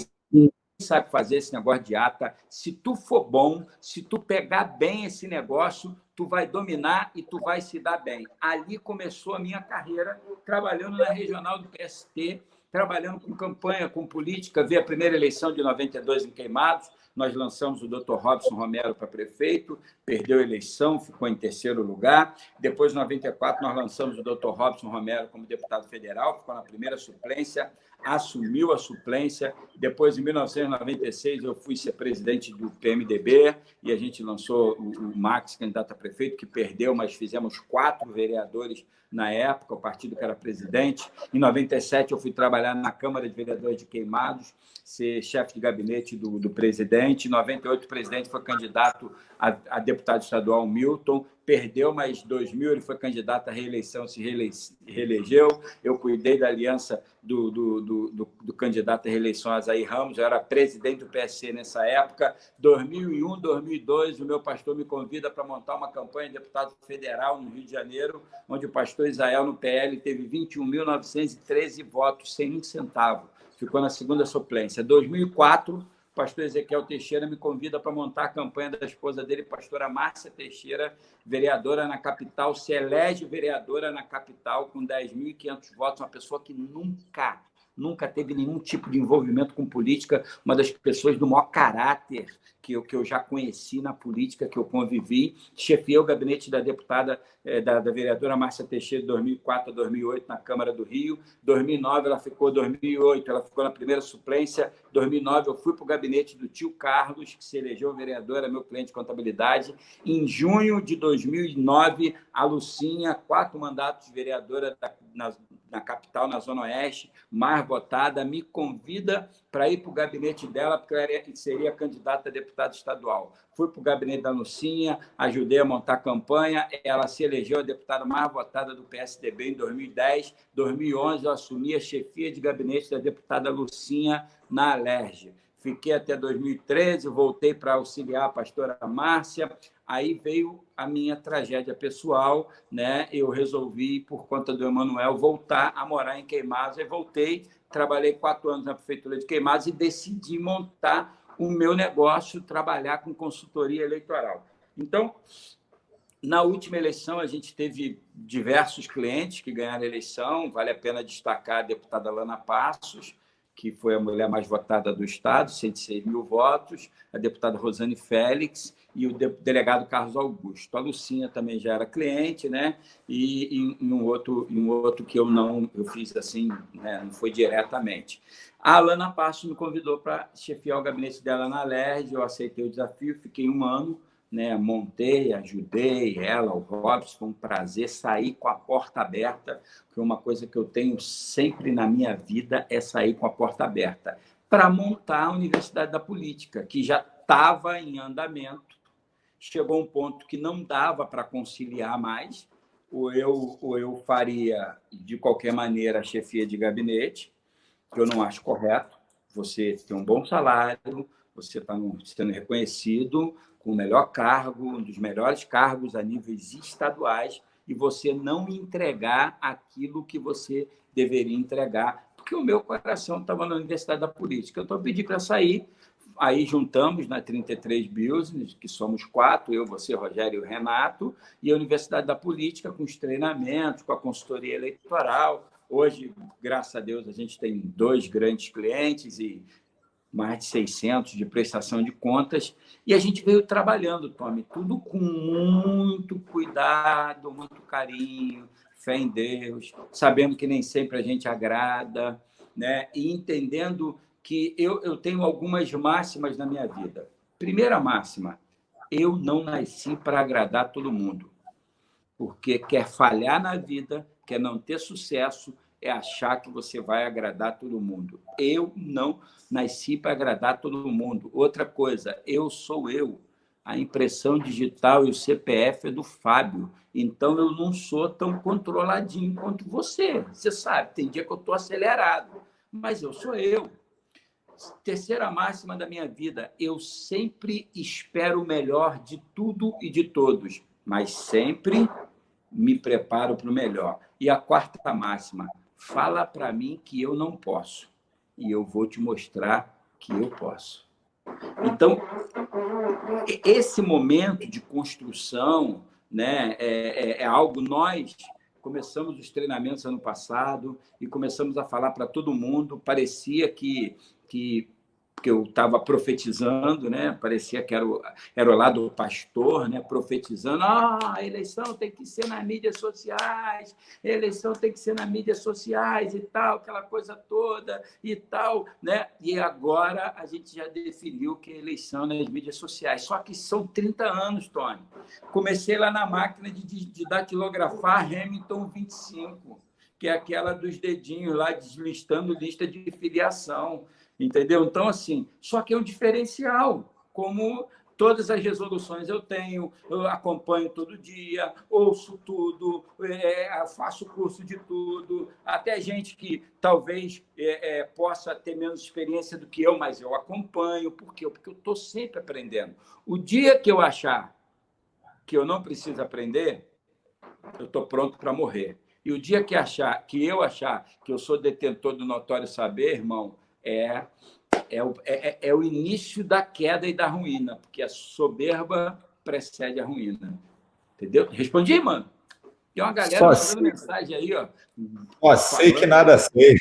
sabe fazer esse negócio de ata. Se tu for bom, se tu pegar bem esse negócio, tu vai dominar e tu vai se dar bem. Ali começou a minha carreira, trabalhando na regional do PST, trabalhando com campanha, com política. Vi a primeira eleição de 92 em Queimados, nós lançamos o Dr. Robson Romero para prefeito, perdeu a eleição, ficou em 3º lugar. Depois, em 94, nós lançamos o Dr. Robson Romero como deputado federal, ficou na primeira suplência, assumiu a suplência. Depois, em 1996, eu fui ser presidente do PMDB e a gente lançou o Max, candidato a prefeito, que perdeu, mas fizemos 4 vereadores na época, o partido que era presidente. Em 97, eu fui trabalhar na Câmara de Vereadores de Queimados, ser chefe de gabinete do presidente. Em 98, o presidente foi candidato a deputado estadual, Milton, perdeu, mas em 2000 ele foi candidato à reeleição, se reelegeu. Eu cuidei da aliança do candidato à reeleição, Azair Ramos, eu era presidente do PSC nessa época. 2001, 2002, o meu pastor me convida para montar uma campanha de deputado federal no Rio de Janeiro, onde o pastor Israel, no PL, teve 21.913 votos, sem um centavo. Ficou na 2ª suplência. 2004, o pastor Ezequiel Teixeira me convida para montar a campanha da esposa dele, pastora Márcia Teixeira, vereadora na capital, se elege vereadora na capital com 10.500 votos, uma pessoa que nunca teve nenhum tipo de envolvimento com política, uma das pessoas do maior caráter que eu já conheci na política, que eu convivi. Chefiei o gabinete da deputada, da vereadora Márcia Teixeira, de 2004 a 2008, na Câmara do Rio. 2009, ela ficou, 2008, ela ficou na primeira suplência. 2009, eu fui para o gabinete do tio Carlos, que se elegeu vereadora, meu cliente de contabilidade. Em junho de 2009, a Lucinha, 4 mandatos de vereadora na capital, na Zona Oeste, mais votada, me convida para ir para o gabinete dela, porque ela seria candidata a deputada estadual. Fui para o gabinete da Lucinha, ajudei a montar a campanha, ela se elegeu a deputada mais votada do PSDB em 2010. 2011, eu assumi a chefia de gabinete da deputada Lucinha na Alerj. Fiquei até 2013, voltei para auxiliar a pastora Márcia. Aí veio a minha tragédia pessoal, né? Eu resolvi, por conta do Emanuel, voltar a morar em Queimados. E voltei, trabalhei 4 anos na prefeitura de Queimados e decidi montar o meu negócio, trabalhar com consultoria eleitoral. Então, na última eleição, a gente teve diversos clientes que ganharam a eleição. Vale a pena destacar a deputada Lana Passos, que foi a mulher mais votada do Estado, 106 mil votos, a deputada Rosane Félix e o delegado Carlos Augusto. A Lucinha também já era cliente, né? E um outro que eu fiz assim, né? Não foi diretamente. A Alana Passos me convidou para chefiar o gabinete dela na Alerj, eu aceitei o desafio, fiquei 1 ano né? Montei, ajudei ela, o Robson, foi um prazer sair com a porta aberta, que uma coisa que eu tenho sempre na minha vida é sair com a porta aberta, para montar a Universidade da Política, que já estava em andamento, chegou um ponto que não dava para conciliar mais, ou eu faria, de qualquer maneira, a chefia de gabinete, que eu não acho correto. Você tem um bom salário, você está sendo reconhecido com o melhor cargo, um dos melhores cargos a níveis estaduais, e você não entregar aquilo que você deveria entregar, porque o meu coração estava na Universidade da Política. Então, eu pedi para sair, aí juntamos na 33 Business, que somos 4, eu, você, Rogério e o Renato, e a Universidade da Política, com os treinamentos, com a consultoria eleitoral. Hoje, graças a Deus, a gente tem 2 grandes clientes e mais de 600 de prestação de contas, e a gente veio trabalhando, Tommy, tudo com muito cuidado, muito carinho, fé em Deus, sabendo que nem sempre a gente agrada, né? E entendendo que eu tenho algumas máximas na minha vida. Primeira máxima, eu não nasci para agradar todo mundo, porque quer falhar na vida, quer não ter sucesso, é achar que você vai agradar todo mundo. Eu não nasci para agradar todo mundo. Outra coisa, eu sou eu. A impressão digital e o CPF é do Fábio. Então, eu não sou tão controladinho quanto você. Você sabe, tem dia que eu estou acelerado, mas eu sou eu. Terceira máxima da minha vida, eu sempre espero o melhor de tudo e de todos, mas sempre me preparo para o melhor. E a quarta máxima, fala para mim que eu não posso, e eu vou te mostrar que eu posso. Então, esse momento de construção, né, é algo. Nós começamos os treinamentos ano passado e começamos a falar para todo mundo, parecia que eu estava profetizando, né? Parecia que era o lado do pastor, né? Profetizando, a eleição tem que ser nas mídias sociais, a eleição tem que ser nas mídias sociais e tal, aquela coisa toda e tal, né? E agora a gente já definiu que a eleição nas mídias sociais. Só que são 30 anos, Tony. Comecei lá na máquina de datilografar Hamilton 25, que é aquela dos dedinhos lá deslistando lista de filiação. Entendeu? Então, assim, só que é um diferencial, como todas as resoluções eu tenho, eu acompanho todo dia, ouço tudo, faço curso de tudo, até gente que talvez possa ter menos experiência do que eu, mas eu acompanho. Por quê? Porque eu estou sempre aprendendo. O dia que eu achar que eu não preciso aprender, eu estou pronto para morrer. E o dia que eu achar que eu sou detentor do notório saber, irmão, é o início da queda e da ruína, porque a soberba precede a ruína. Entendeu? Respondi, mano? Tem uma galera mandando mensagem aí, ó. Ó, sei que nada sei.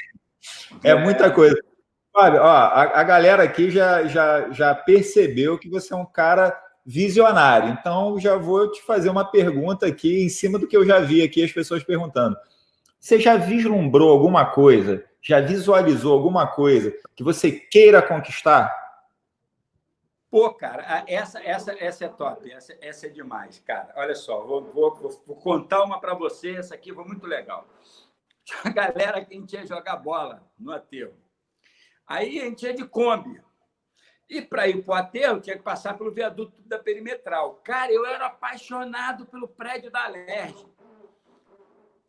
É muita coisa. Fábio, ó, a galera aqui já percebeu que você é um cara visionário. Então, já vou te fazer uma pergunta aqui, em cima do que eu já vi aqui, as pessoas perguntando. Você já vislumbrou alguma coisa? Já visualizou alguma coisa que você queira conquistar? Pô, cara, essa é top, essa é demais, cara. Olha só, vou contar uma para você, essa aqui foi muito legal. Tinha uma galera que a gente ia jogar bola no aterro. Aí a gente ia de Kombi. E para ir para o aterro, tinha que passar pelo viaduto da Perimetral. Cara, eu era apaixonado pelo prédio da Alerj.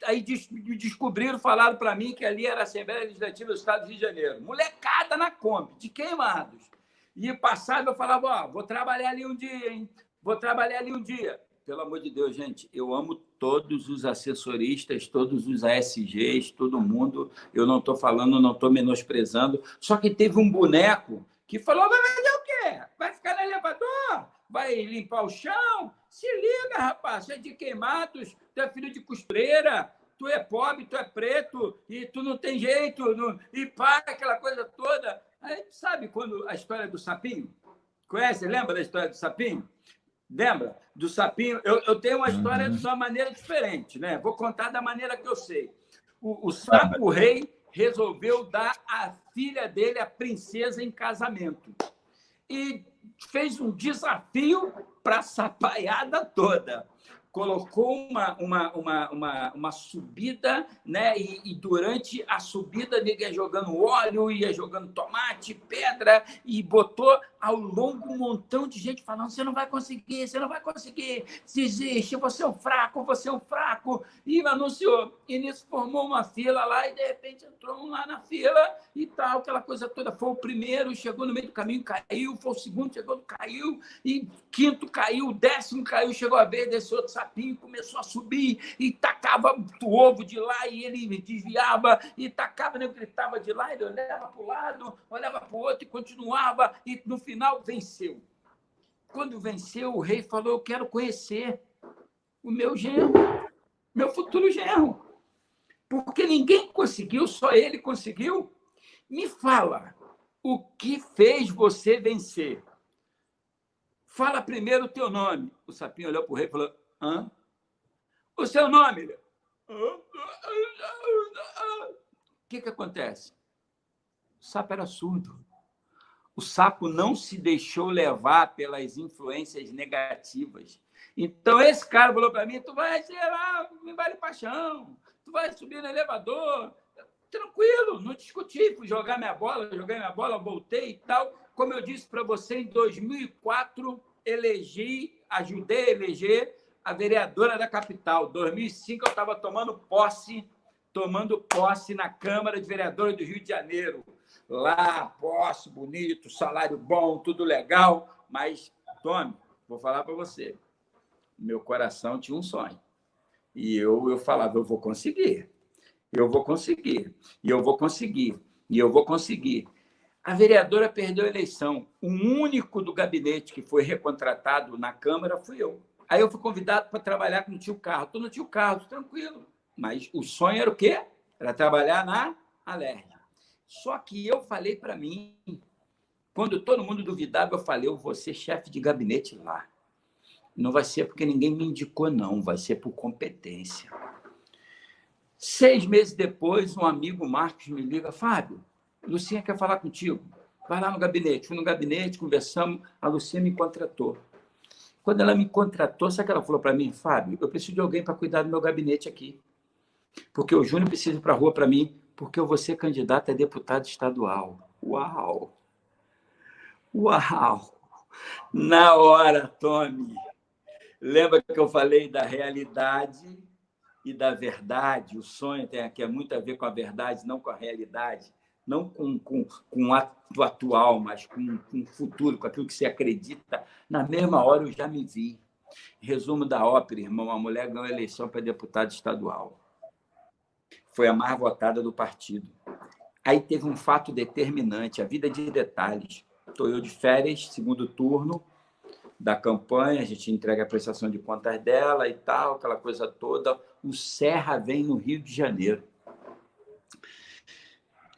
Aí descobriram, falaram para mim que ali era a Assembleia Legislativa do Estado do Rio de Janeiro. Molecada na Kombi, de Queimados. E passava, eu falava, ó, vou trabalhar ali um dia, hein? Vou trabalhar ali um dia. Pelo amor de Deus, gente, eu amo todos os assessoristas, todos os ASGs, todo mundo. Eu não estou falando, não estou menosprezando. Só que teve um boneco que falou, vai fazer o quê? Vai ficar no elevador? Vai limpar o chão? Se liga, rapaz, você é de Queimados, tu é filho de costureira, tu é pobre, tu é preto, e tu não tem jeito, e para aquela coisa toda. Aí, sabe quando a história do sapinho? Conhece? Lembra da história do sapinho? Lembra? Do sapinho? Eu tenho uma história de uma maneira diferente, né? Vou contar da maneira que eu sei. O sapo-rei resolveu dar a filha dele, a princesa, em casamento. E fez um desafio para a sapaiada toda. Colocou uma subida, né? E durante a subida ele ia jogando óleo, ia jogando tomate, pedra, e botou ao longo um montão de gente falando: você não vai conseguir, desiste, você é um fraco, e anunciou. E nisso formou uma fila lá, e de repente entrou um lá na fila e tal, aquela coisa toda. Foi o primeiro, chegou no meio do caminho, caiu, foi o segundo, chegou, caiu, e quinto caiu, o 10º caiu, chegou a vez desse outro sapinho, começou a subir e tacava o ovo de lá, e ele desviava e tacava, né? Gritava de lá, ele olhava para o lado, olhava para o outro e continuava, e no final venceu. Quando venceu, o rei falou: eu quero conhecer o meu genro, meu futuro genro, porque ninguém conseguiu, só ele conseguiu. Me fala, o que fez você vencer? Fala primeiro o teu nome. O sapinho olhou para o rei e falou: hã? O seu nome? O que acontece? O sapo era surdo. O sapo não se deixou levar pelas influências negativas. Então, esse cara falou para mim: tu vai lá em Vale Paixão, tu vai subir no elevador. Tranquilo, não discuti. Fui jogar minha bola, voltei e tal. Como eu disse para você, em 2004, ajudei a eleger a vereadora da capital. Em 2005, eu estava tomando posse na Câmara de Vereadores do Rio de Janeiro. Lá, posse, bonito, salário bom, tudo legal. Mas, Tome, vou falar para você, meu coração tinha um sonho. E eu falava: eu vou conseguir. Eu vou conseguir. E eu vou conseguir. E eu vou conseguir. A vereadora perdeu a eleição. O único do gabinete que foi recontratado na Câmara fui eu. Aí eu fui convidado para trabalhar com o tio Carlos. Estou no tio Carlos, tranquilo. Mas o sonho era o quê? Era trabalhar na Alerj. Só que eu falei para mim, quando todo mundo duvidava, eu falei: eu vou ser chefe de gabinete lá. Não vai ser porque ninguém me indicou, não. Vai ser por competência. 6 meses depois, um amigo, Marcos, me liga: Fábio, Lucinha quer falar contigo. Vai lá no gabinete. Fui no gabinete, conversamos, a Lucinha me contratou. Quando ela me contratou, sabe o que ela falou para mim? Fábio, eu preciso de alguém para cuidar do meu gabinete aqui. Porque o Júnior precisa ir para a rua para mim, porque eu vou ser candidata a deputado estadual. Uau! Uau! Na hora, Tome. Lembra que eu falei da realidade e da verdade? O sonho tem aqui muito a ver com a verdade, não com a realidade. Não com o atual, mas com o futuro, com aquilo que você acredita. Na mesma hora eu já me vi. Resumo da ópera, irmão: uma mulher ganhou a eleição para deputado estadual. Foi a mais votada do partido. Aí teve um fato determinante, a vida de detalhes. Estou eu de férias, segundo turno da campanha, a gente entrega a prestação de contas dela e tal, aquela coisa toda. O Serra vem no Rio de Janeiro.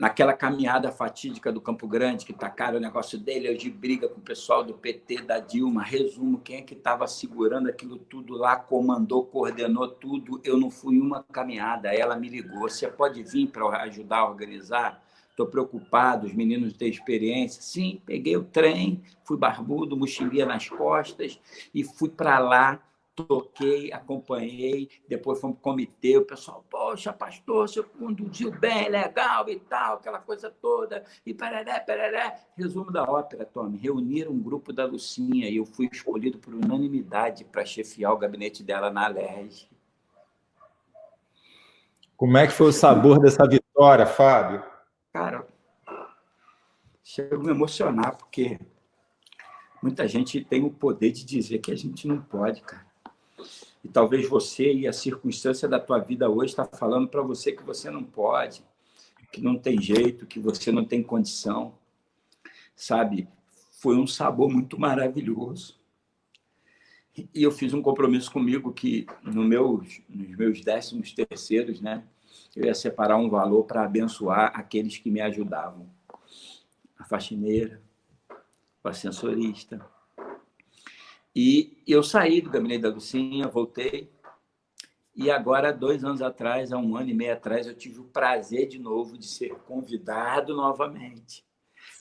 Naquela caminhada fatídica do Campo Grande, que tacaram o negócio dele, eu de briga com o pessoal do PT, da Dilma. Resumo: quem é que estava segurando aquilo tudo lá, comandou, coordenou tudo? Eu não fui uma caminhada. Ela me ligou: você pode vir para ajudar a organizar? Estou preocupado, os meninos têm experiência. Sim, peguei o trem, fui barbudo, mochilinha nas costas, e fui para lá. Toquei, acompanhei, depois fomos para o comitê, o pessoal: poxa, pastor, você conduziu bem, legal e tal, aquela coisa toda, e pereré. Resumo da ópera, Tome: reuniram um grupo da Lucinha e eu fui escolhido por unanimidade para chefiar o gabinete dela na Alerj. Como é que foi o sabor dessa vitória, Fábio? Cara, chego a me emocionar, porque muita gente tem o poder de dizer que a gente não pode, cara. E talvez você e a circunstância da tua vida hoje está falando para você que você não pode, que não tem jeito, que você não tem condição. Sabe? Foi um sabor muito maravilhoso. E eu fiz um compromisso comigo que nos meus 13º, né, eu ia separar um valor para abençoar aqueles que me ajudavam. A faxineira, o ascensorista. E eu saí do gabinete da Lucinha, voltei, e agora, 2 anos atrás, há 1 ano e meio atrás, eu tive o prazer de novo de ser convidado novamente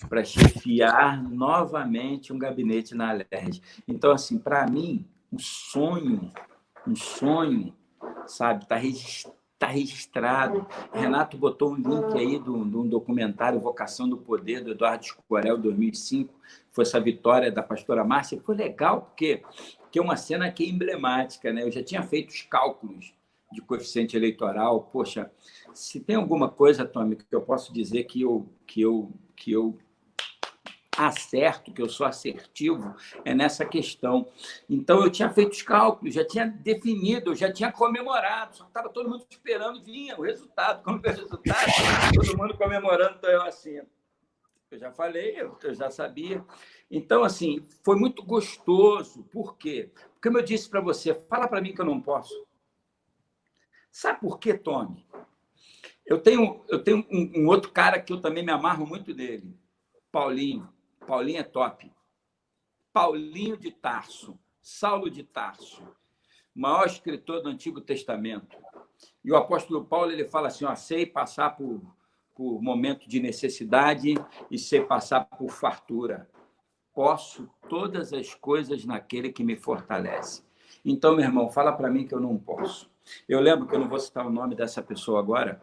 para chefiar novamente um gabinete na Alerj. Então, assim, para mim, um sonho, sabe, tá registrado. Renato botou um link aí de um documentário Vocação do Poder, do Eduardo Escorel, 2005, foi essa vitória da pastora Márcia. Foi legal, porque é uma cena que é emblemática, né? Eu já tinha feito os cálculos de coeficiente eleitoral. Poxa, se tem alguma coisa, Tommy, que eu posso dizer que eu acerto, que eu sou assertivo, é nessa questão. Então, eu tinha feito os cálculos, já tinha definido, já tinha comemorado, só estava todo mundo esperando, vinha o resultado. Quando veio o resultado, todo mundo comemorando, então eu assim... Eu já falei, eu já sabia. Então, assim, foi muito gostoso. Por quê? Porque, como eu disse para você, fala para mim que eu não posso. Sabe por quê, Tommy? Eu tenho um outro cara que eu também me amarro muito dele, Paulinho. Paulinho é top. Paulinho de Tarso, Saulo de Tarso, maior escritor do Antigo Testamento. E o apóstolo Paulo ele fala assim, ó, sei passar por momento de necessidade e sei passar por fartura. Posso todas as coisas naquele que me fortalece. Então, meu irmão, fala para mim que eu não posso. Eu lembro que eu não vou citar o nome dessa pessoa agora,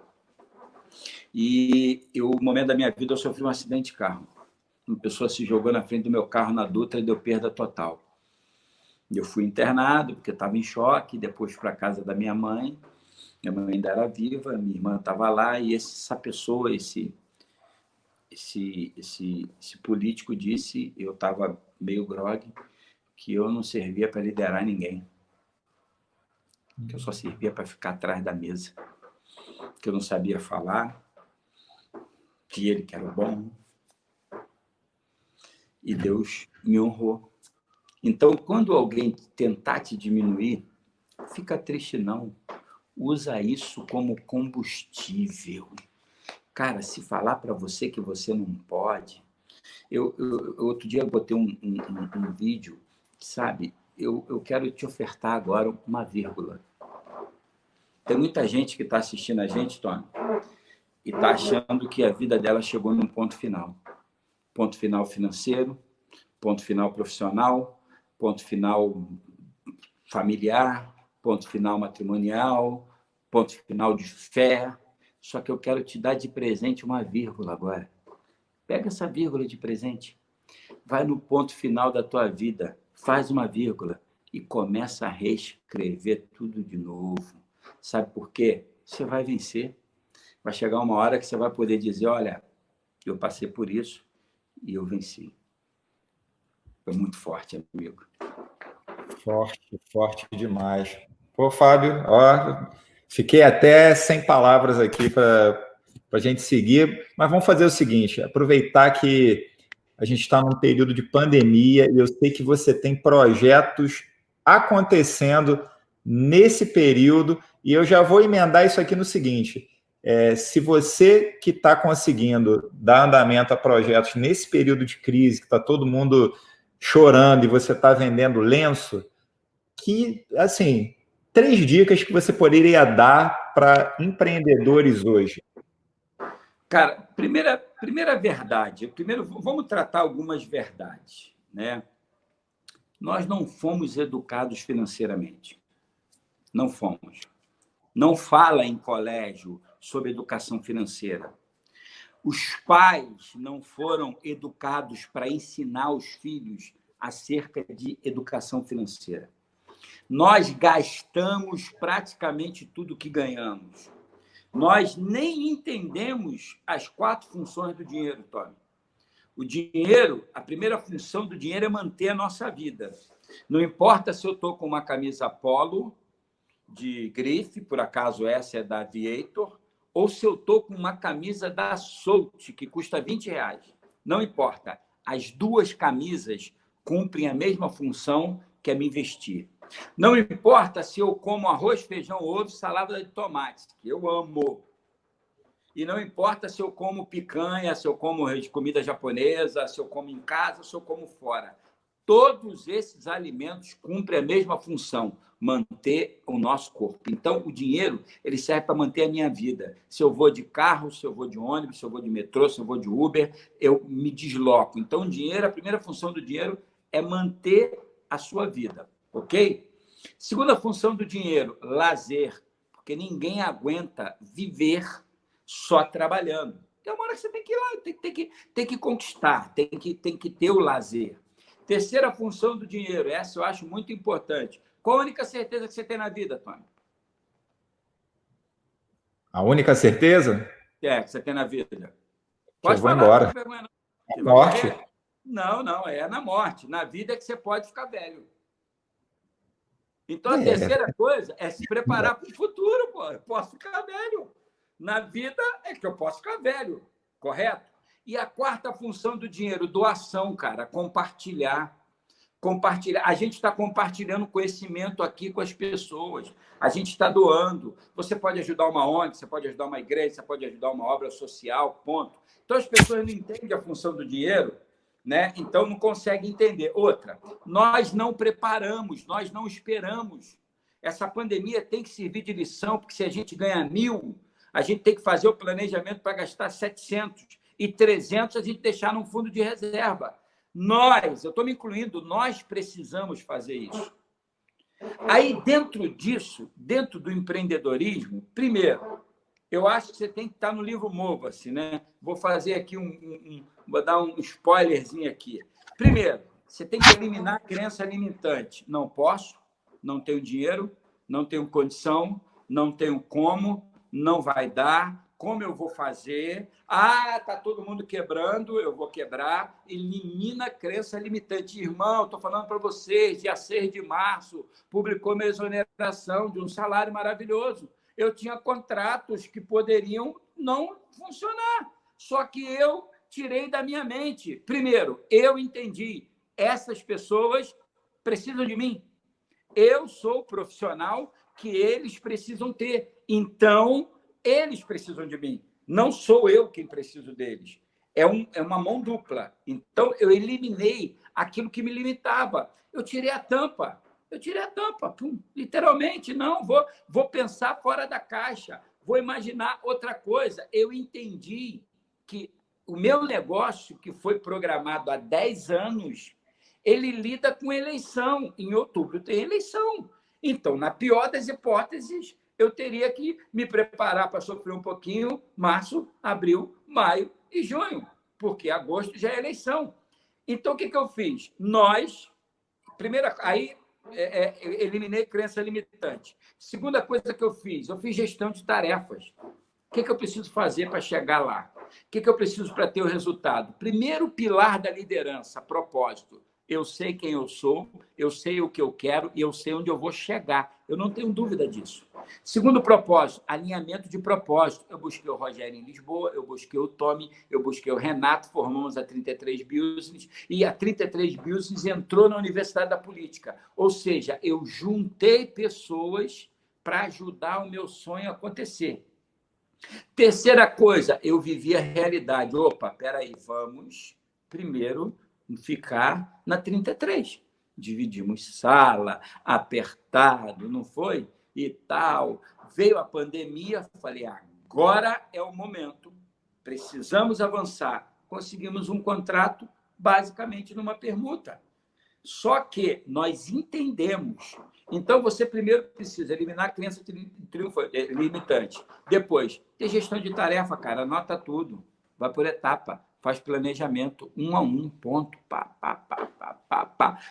e no momento da minha vida eu sofri um acidente de carro. Uma pessoa se jogou na frente do meu carro na Dutra e deu perda total. Eu fui internado porque estava em choque, depois para a casa da minha mãe. Minha mãe ainda era viva, minha irmã estava lá, e essa pessoa, esse político disse, eu estava meio grogue, que eu não servia para liderar ninguém, que eu só servia para ficar atrás da mesa, que eu não sabia falar, que ele que era o bom, e Deus me honrou. Então, quando alguém tentar te diminuir, fica triste não, usa isso como combustível. Cara, se falar para você que você não pode... outro dia eu botei um vídeo, sabe? Eu quero te ofertar agora uma vírgula. Tem muita gente que está assistindo a gente, Tony, e está achando que a vida dela chegou num ponto final. Ponto final financeiro, ponto final profissional, ponto final familiar, ponto final matrimonial, ponto final de fé. Só que eu quero te dar de presente uma vírgula agora. Pega essa vírgula de presente, vai no ponto final da tua vida, faz uma vírgula e começa a reescrever tudo de novo. Sabe por quê? Você vai vencer. Vai chegar uma hora que você vai poder dizer, olha, eu passei por isso e eu venci. Foi muito forte, amigo. Forte demais. Pô, Fábio, ó, fiquei até sem palavras aqui para a gente seguir, mas vamos fazer o seguinte, aproveitar que a gente está num período de pandemia e eu sei que você tem projetos acontecendo nesse período e eu já vou emendar isso aqui no seguinte, se você que está conseguindo dar andamento a projetos nesse período de crise, que está todo mundo chorando e você está vendendo lenço, que, assim, 3 dicas que você poderia dar para empreendedores hoje. Cara, primeira verdade. Primeiro, vamos tratar algumas verdades, né? Nós não fomos educados financeiramente. Não fomos. Não fala em colégio sobre educação financeira. Os pais não foram educados para ensinar os filhos acerca de educação financeira. Nós gastamos praticamente tudo que ganhamos. Nós nem entendemos as 4 funções do dinheiro, Tony. O dinheiro, a primeira função do dinheiro é manter a nossa vida. Não importa se eu estou com uma camisa polo de grife, por acaso essa é da Aviator, ou se eu estou com uma camisa da Solt, que custa R$20. Não importa. As 2 camisas cumprem a mesma função, que é me vestir. Não importa se eu como arroz, feijão, ovo, salada de tomate, que eu amo. E não importa se eu como picanha, se eu como comida japonesa, se eu como em casa, se eu como fora. Todos esses alimentos cumprem a mesma função, manter o nosso corpo. Então, o dinheiro ele serve para manter a minha vida. Se eu vou de carro, se eu vou de ônibus, se eu vou de metrô, se eu vou de Uber, eu me desloco. Então, o dinheiro, a primeira função do dinheiro é manter a sua vida, ok? Segunda função do dinheiro, lazer, porque ninguém aguenta viver só trabalhando. Tem uma hora que você tem que ir lá, tem que conquistar, tem que ter o lazer. Terceira função do dinheiro, essa eu acho muito importante. Qual a única certeza que você tem na vida, Tony? A única certeza? Que você tem na vida? Que eu Pode vou falar, não embora. tem vergonha, não. Você A vai morte. morrer? Não, é na morte. Na vida é que você pode ficar velho. Então, a terceira coisa é se preparar para o futuro, pô. Eu posso ficar velho. Na vida é que eu posso ficar velho, correto? E a quarta função do dinheiro, doação, cara, compartilhar. Compartilhar. A gente está compartilhando conhecimento aqui com as pessoas. A gente está doando. Você pode ajudar uma ONG, você pode ajudar uma igreja, você pode ajudar uma obra social, ponto. Então, as pessoas não entendem a função do dinheiro, né? Então, não conseguem entender. Outra, nós não preparamos, nós não esperamos. Essa pandemia tem que servir de lição, porque se a gente ganha 1.000, a gente tem que fazer o planejamento para gastar 700 e 300 a gente deixar num fundo de reserva. Eu estou me incluindo, nós precisamos fazer isso. Aí, dentro disso, dentro do empreendedorismo, primeiro, eu acho que você tem que estar no livro Mova-se, né? Vou fazer aqui vou dar um spoilerzinho aqui. Primeiro, você tem que eliminar a crença limitante. Não posso, não tenho dinheiro, não tenho condição, não tenho como, não vai dar, como eu vou fazer? Está todo mundo quebrando, eu vou quebrar. Elimina a crença limitante. Irmão, estou falando para vocês, dia 6 de março, publicou minha exoneração de um salário maravilhoso. Eu tinha contratos que poderiam não funcionar, só que eu tirei da minha mente. Primeiro, eu entendi, essas pessoas precisam de mim. Eu sou o profissional que eles precisam ter. Então, eles precisam de mim. Não sou eu quem preciso deles. É uma mão dupla. Então, eu eliminei aquilo que me limitava. Eu tirei a tampa. Pum, literalmente. Não, vou pensar fora da caixa. Vou imaginar outra coisa. Eu entendi que o meu negócio, que foi programado há 10 anos, ele lida com eleição. Em outubro tem eleição. Então, na pior das hipóteses, eu teria que me preparar para sofrer um pouquinho março, abril, maio e junho, porque agosto já é eleição. Então, o que eu fiz? Eliminei crença limitante. Segunda coisa que eu fiz gestão de tarefas. O que eu preciso fazer para chegar lá? O que eu preciso para ter o resultado? Primeiro pilar da liderança, propósito. Eu sei quem eu sou, eu sei o que eu quero e eu sei onde eu vou chegar. Eu não tenho dúvida disso. Segundo propósito, alinhamento de propósito. Eu busquei o Rogério em Lisboa, eu busquei o Tommy, eu busquei o Renato, formamos a 33 Business, e a 33 Business entrou na Universidade da Política. Ou seja, eu juntei pessoas para ajudar o meu sonho a acontecer. Terceira coisa, eu vivi a realidade. Opa, peraí, vamos primeiro ficar na 33. Dividimos sala, apertado, não foi? E tal. Veio a pandemia, falei, agora é o momento. Precisamos avançar. Conseguimos um contrato basicamente numa permuta. Só que nós entendemos. Então, você primeiro precisa eliminar a crença limitante. Depois, ter gestão de tarefa, cara. Anota tudo. Vai por etapa. Faz planejamento 1 a 1, ponto.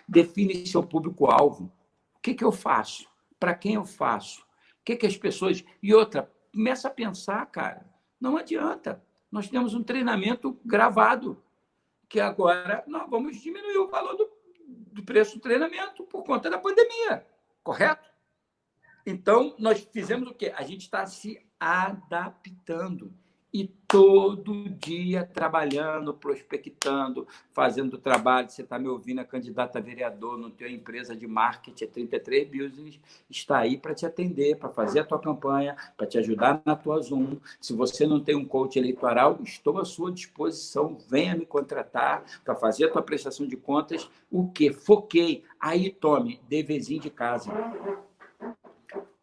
Define seu público-alvo. O que eu faço? Para quem eu faço? O que as pessoas... E outra, começa a pensar, cara. Não adianta. Nós temos um treinamento gravado, que agora nós vamos diminuir o valor do preço do treinamento por conta da pandemia. Correto? Então, nós fizemos o quê? A gente está se adaptando. e todo dia trabalhando, prospectando, fazendo trabalho. Você está me ouvindo, é candidato a vereador, não tem empresa de marketing, é 33 Business, está aí para te atender, para fazer a tua campanha, para te ajudar na tua Zoom. Se você não tem um coach eleitoral, estou à sua disposição, venha me contratar para fazer a tua prestação de contas. O quê? Foquei. Aí, tome, deverzinho de casa.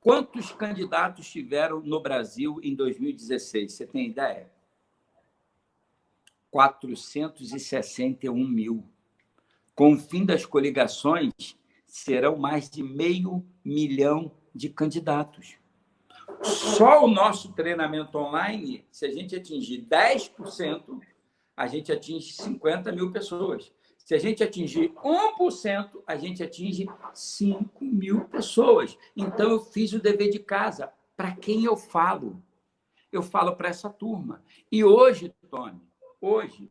Quantos candidatos tiveram no Brasil em 2016? Você tem ideia? 461 mil. Com o fim das coligações, serão mais de 500 mil de candidatos. Só o nosso treinamento online, se a gente atingir 10%, a gente atinge 50 mil pessoas. Se a gente atingir 1%, a gente atinge 5 mil pessoas. Então, eu fiz o dever de casa. Para quem eu falo? Eu falo para essa turma. E hoje, Tony, hoje,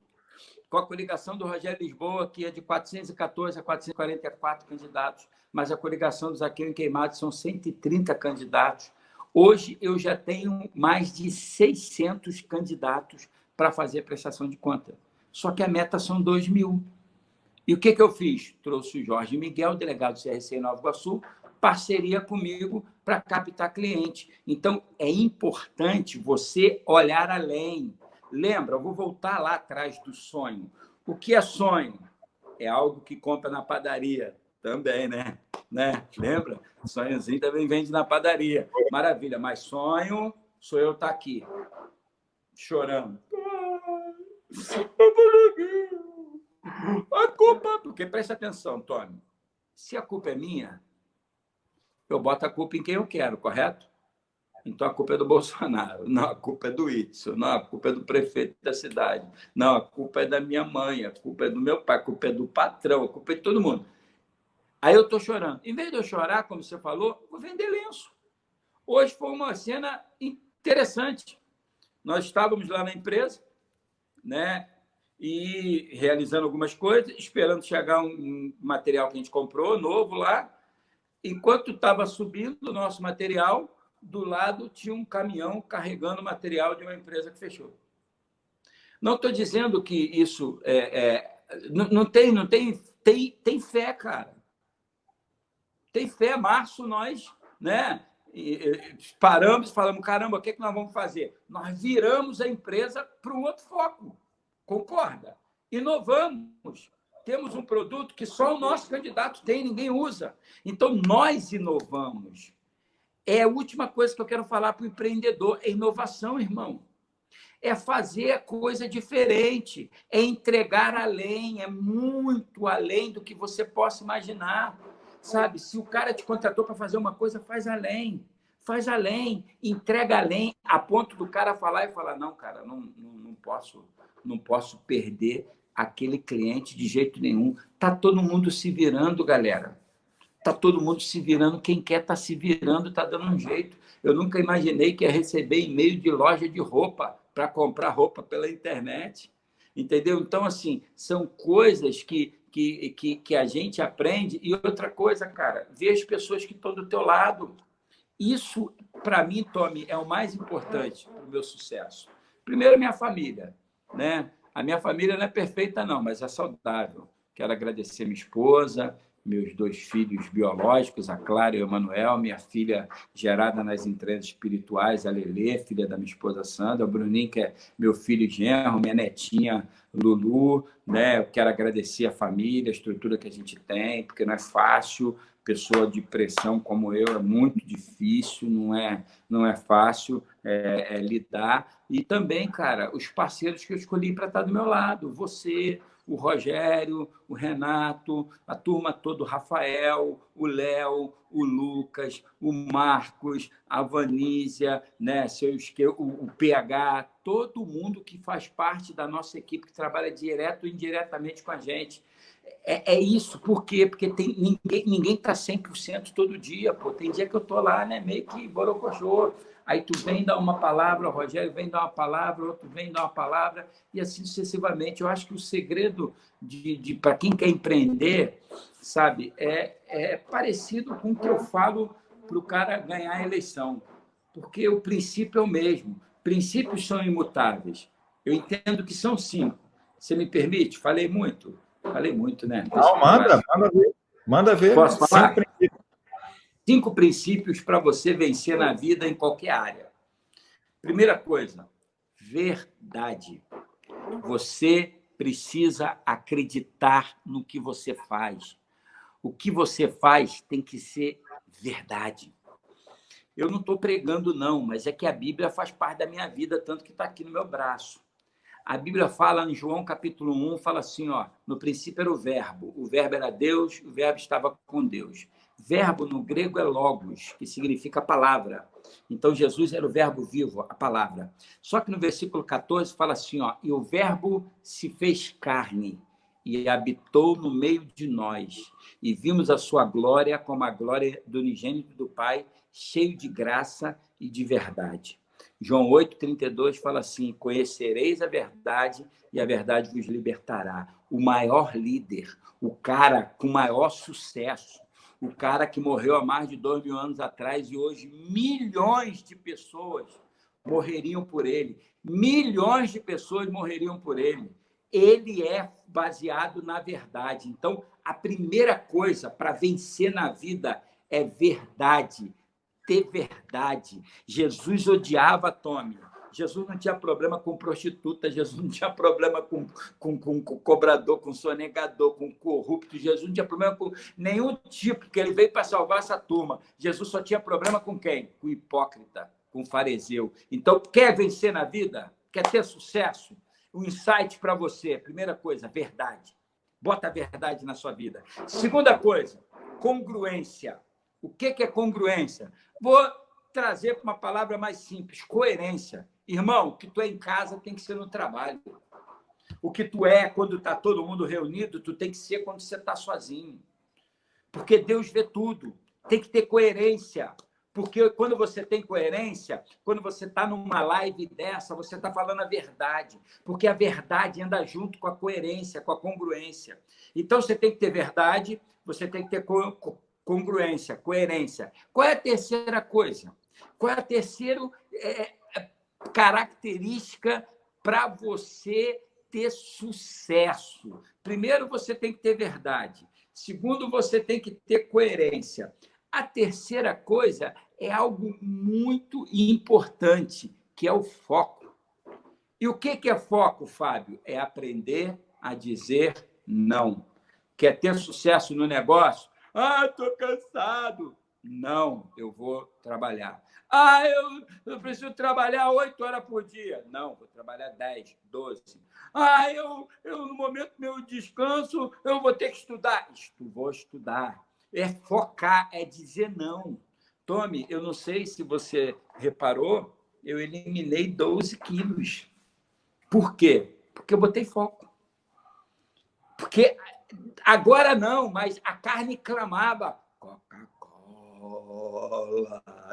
com a coligação do Rogério Lisboa, que é de 414 a 444 candidatos, mas a coligação do Zaqueu em Queimados são 130 candidatos. Hoje, eu já tenho mais de 600 candidatos para fazer prestação de conta. Só que a meta são 2 mil. E o que eu fiz? Trouxe o Jorge Miguel, delegado do CRC em Nova Iguaçu, parceria comigo para captar cliente. Então, é importante você olhar além. Lembra, eu vou voltar lá atrás do sonho. O que é sonho? É algo que compra na padaria também, né? Lembra? Sonhozinho também vende na padaria. Maravilha, mas sonho sou eu estar aqui, chorando. A culpa, porque presta atenção, Tony. Se a culpa é minha, eu boto a culpa em quem eu quero, correto? Então a culpa é do Bolsonaro, não, a culpa é do Whitson, não, a culpa é do prefeito da cidade, não, a culpa é da minha mãe, a culpa é do meu pai, a culpa é do patrão, a culpa é de todo mundo. Aí eu estou chorando. Em vez de eu chorar, como você falou, vou vender lenço. Hoje foi uma cena interessante. Nós estávamos lá na empresa, né? E realizando algumas coisas, esperando chegar um material que a gente comprou, novo lá. Enquanto estava subindo o nosso material, do lado tinha um caminhão carregando material de uma empresa que fechou. Não estou dizendo que isso tem fé, cara. Tem fé. Março nós, né? Paramos e falamos, caramba, o que nós vamos fazer? Nós viramos a empresa para um outro foco. Concorda? Inovamos. Temos um produto que só o nosso candidato tem, ninguém usa. Então, nós inovamos. É a última coisa que eu quero falar para o empreendedor. É inovação, irmão. É fazer a coisa diferente. É entregar além. É muito além do que você possa imaginar. Sabe? Se o cara te contratou para fazer uma coisa, faz além. Faz além. Entrega além. A ponto do cara falar e falar, não, cara, não posso perder aquele cliente de jeito nenhum. Está todo mundo se virando, galera. Está todo mundo se virando. Quem quer está se virando, está dando um jeito. Eu nunca imaginei que ia receber e-mail de loja de roupa para comprar roupa pela internet. Entendeu? Então, assim, são coisas que a gente aprende. E outra coisa, cara, ver as pessoas que estão do teu lado. Isso, para mim, Tommy, é o mais importante para o meu sucesso. Primeiro, minha família, né? A minha família não é perfeita, não, mas é saudável. Quero agradecer minha esposa, meus 2 filhos biológicos, a Clara e o Emanuel, minha filha gerada nas entranhas espirituais, a Lelê, filha da minha esposa Sandra, o Bruninho, que é meu filho genro, minha netinha Lulu, né? Eu quero agradecer a família, a estrutura que a gente tem, porque não é fácil. Pessoa de pressão como eu, é muito difícil, não é fácil lidar. E também, cara, os parceiros que eu escolhi para estar do meu lado, você, o Rogério, o Renato, a turma toda, o Rafael, o Léo, o Lucas, o Marcos, a Vanísia, né, o PH, todo mundo que faz parte da nossa equipe, que trabalha direto ou indiretamente com a gente. É isso. Por quê? Porque ninguém está 100% todo dia. Pô. Tem dia que eu estou lá, né, meio que borocochô. Aí tu vem dar uma palavra, o Rogério vem dar uma palavra, outro vem dar uma palavra, e assim sucessivamente. Eu acho que o segredo para quem quer empreender, sabe, é parecido com o que eu falo para o cara ganhar a eleição. Porque o princípio é o mesmo. Princípios são imutáveis. Eu entendo que são 5. Você me permite? Falei muito? Falei muito, né? Não, manda ver. Manda ver. Posso falar? 5 princípios. 5 princípios para você vencer na vida em qualquer área. Primeira coisa, verdade. Você precisa acreditar no que você faz. O que você faz tem que ser verdade. Eu não estou pregando, não, mas é que a Bíblia faz parte da minha vida, tanto que está aqui no meu braço. A Bíblia fala em João capítulo 1, fala assim, ó, no princípio era o verbo era Deus, o verbo estava com Deus. Verbo no grego é logos, que significa palavra. Então Jesus era o verbo vivo, a palavra. Só que no versículo 14 fala assim, ó, e o verbo se fez carne e habitou no meio de nós, e vimos a sua glória como a glória do unigênito do Pai, cheio de graça e de verdade. João 8,32 fala assim, conhecereis a verdade e a verdade vos libertará. O maior líder, o cara com maior sucesso, o cara que morreu há mais de 2.000 anos atrás e hoje milhões de pessoas morreriam por ele. Milhões de pessoas morreriam por ele. Ele é baseado na verdade. Então, a primeira coisa para vencer na vida é verdade. Ter verdade. Jesus odiava Tommy. Jesus não tinha problema com prostituta, Jesus não tinha problema com cobrador, com sonegador, com corrupto, Jesus não tinha problema com nenhum tipo, porque ele veio para salvar essa turma. Jesus só tinha problema com quem? Com hipócrita, com fariseu. Então, quer vencer na vida? Quer ter sucesso? Um insight para você. Primeira coisa, verdade. Bota a verdade na sua vida. Segunda coisa, congruência. O que é congruência? Vou trazer para uma palavra mais simples, coerência. Irmão, o que tu é em casa tem que ser no trabalho. O que tu é quando está todo mundo reunido, tu tem que ser quando você está sozinho. Porque Deus vê tudo. Tem que ter coerência. Porque quando você tem coerência, quando você está numa live dessa, você está falando a verdade. Porque a verdade anda junto com a coerência, com a congruência. Então, você tem que ter verdade, você tem que ter congruência, coerência. Qual é a terceira coisa? Qual é a terceira característica para você ter sucesso? Primeiro, você tem que ter verdade. Segundo, você tem que ter coerência. A terceira coisa é algo muito importante, que é o foco. E o que é foco, Fábio? É aprender a dizer não. Quer ter sucesso no negócio? Ah, estou cansado. Não, eu vou trabalhar. Ah, eu preciso trabalhar 8 horas por dia. Não, vou trabalhar 10, 12. Ah, eu no momento do meu descanso, eu vou ter que estudar. Vou estudar. É focar, é dizer não. Tommy, eu não sei se você reparou, eu eliminei 12 quilos. Por quê? Porque eu botei foco. Porque agora não, mas a carne clamava Coca-Cola.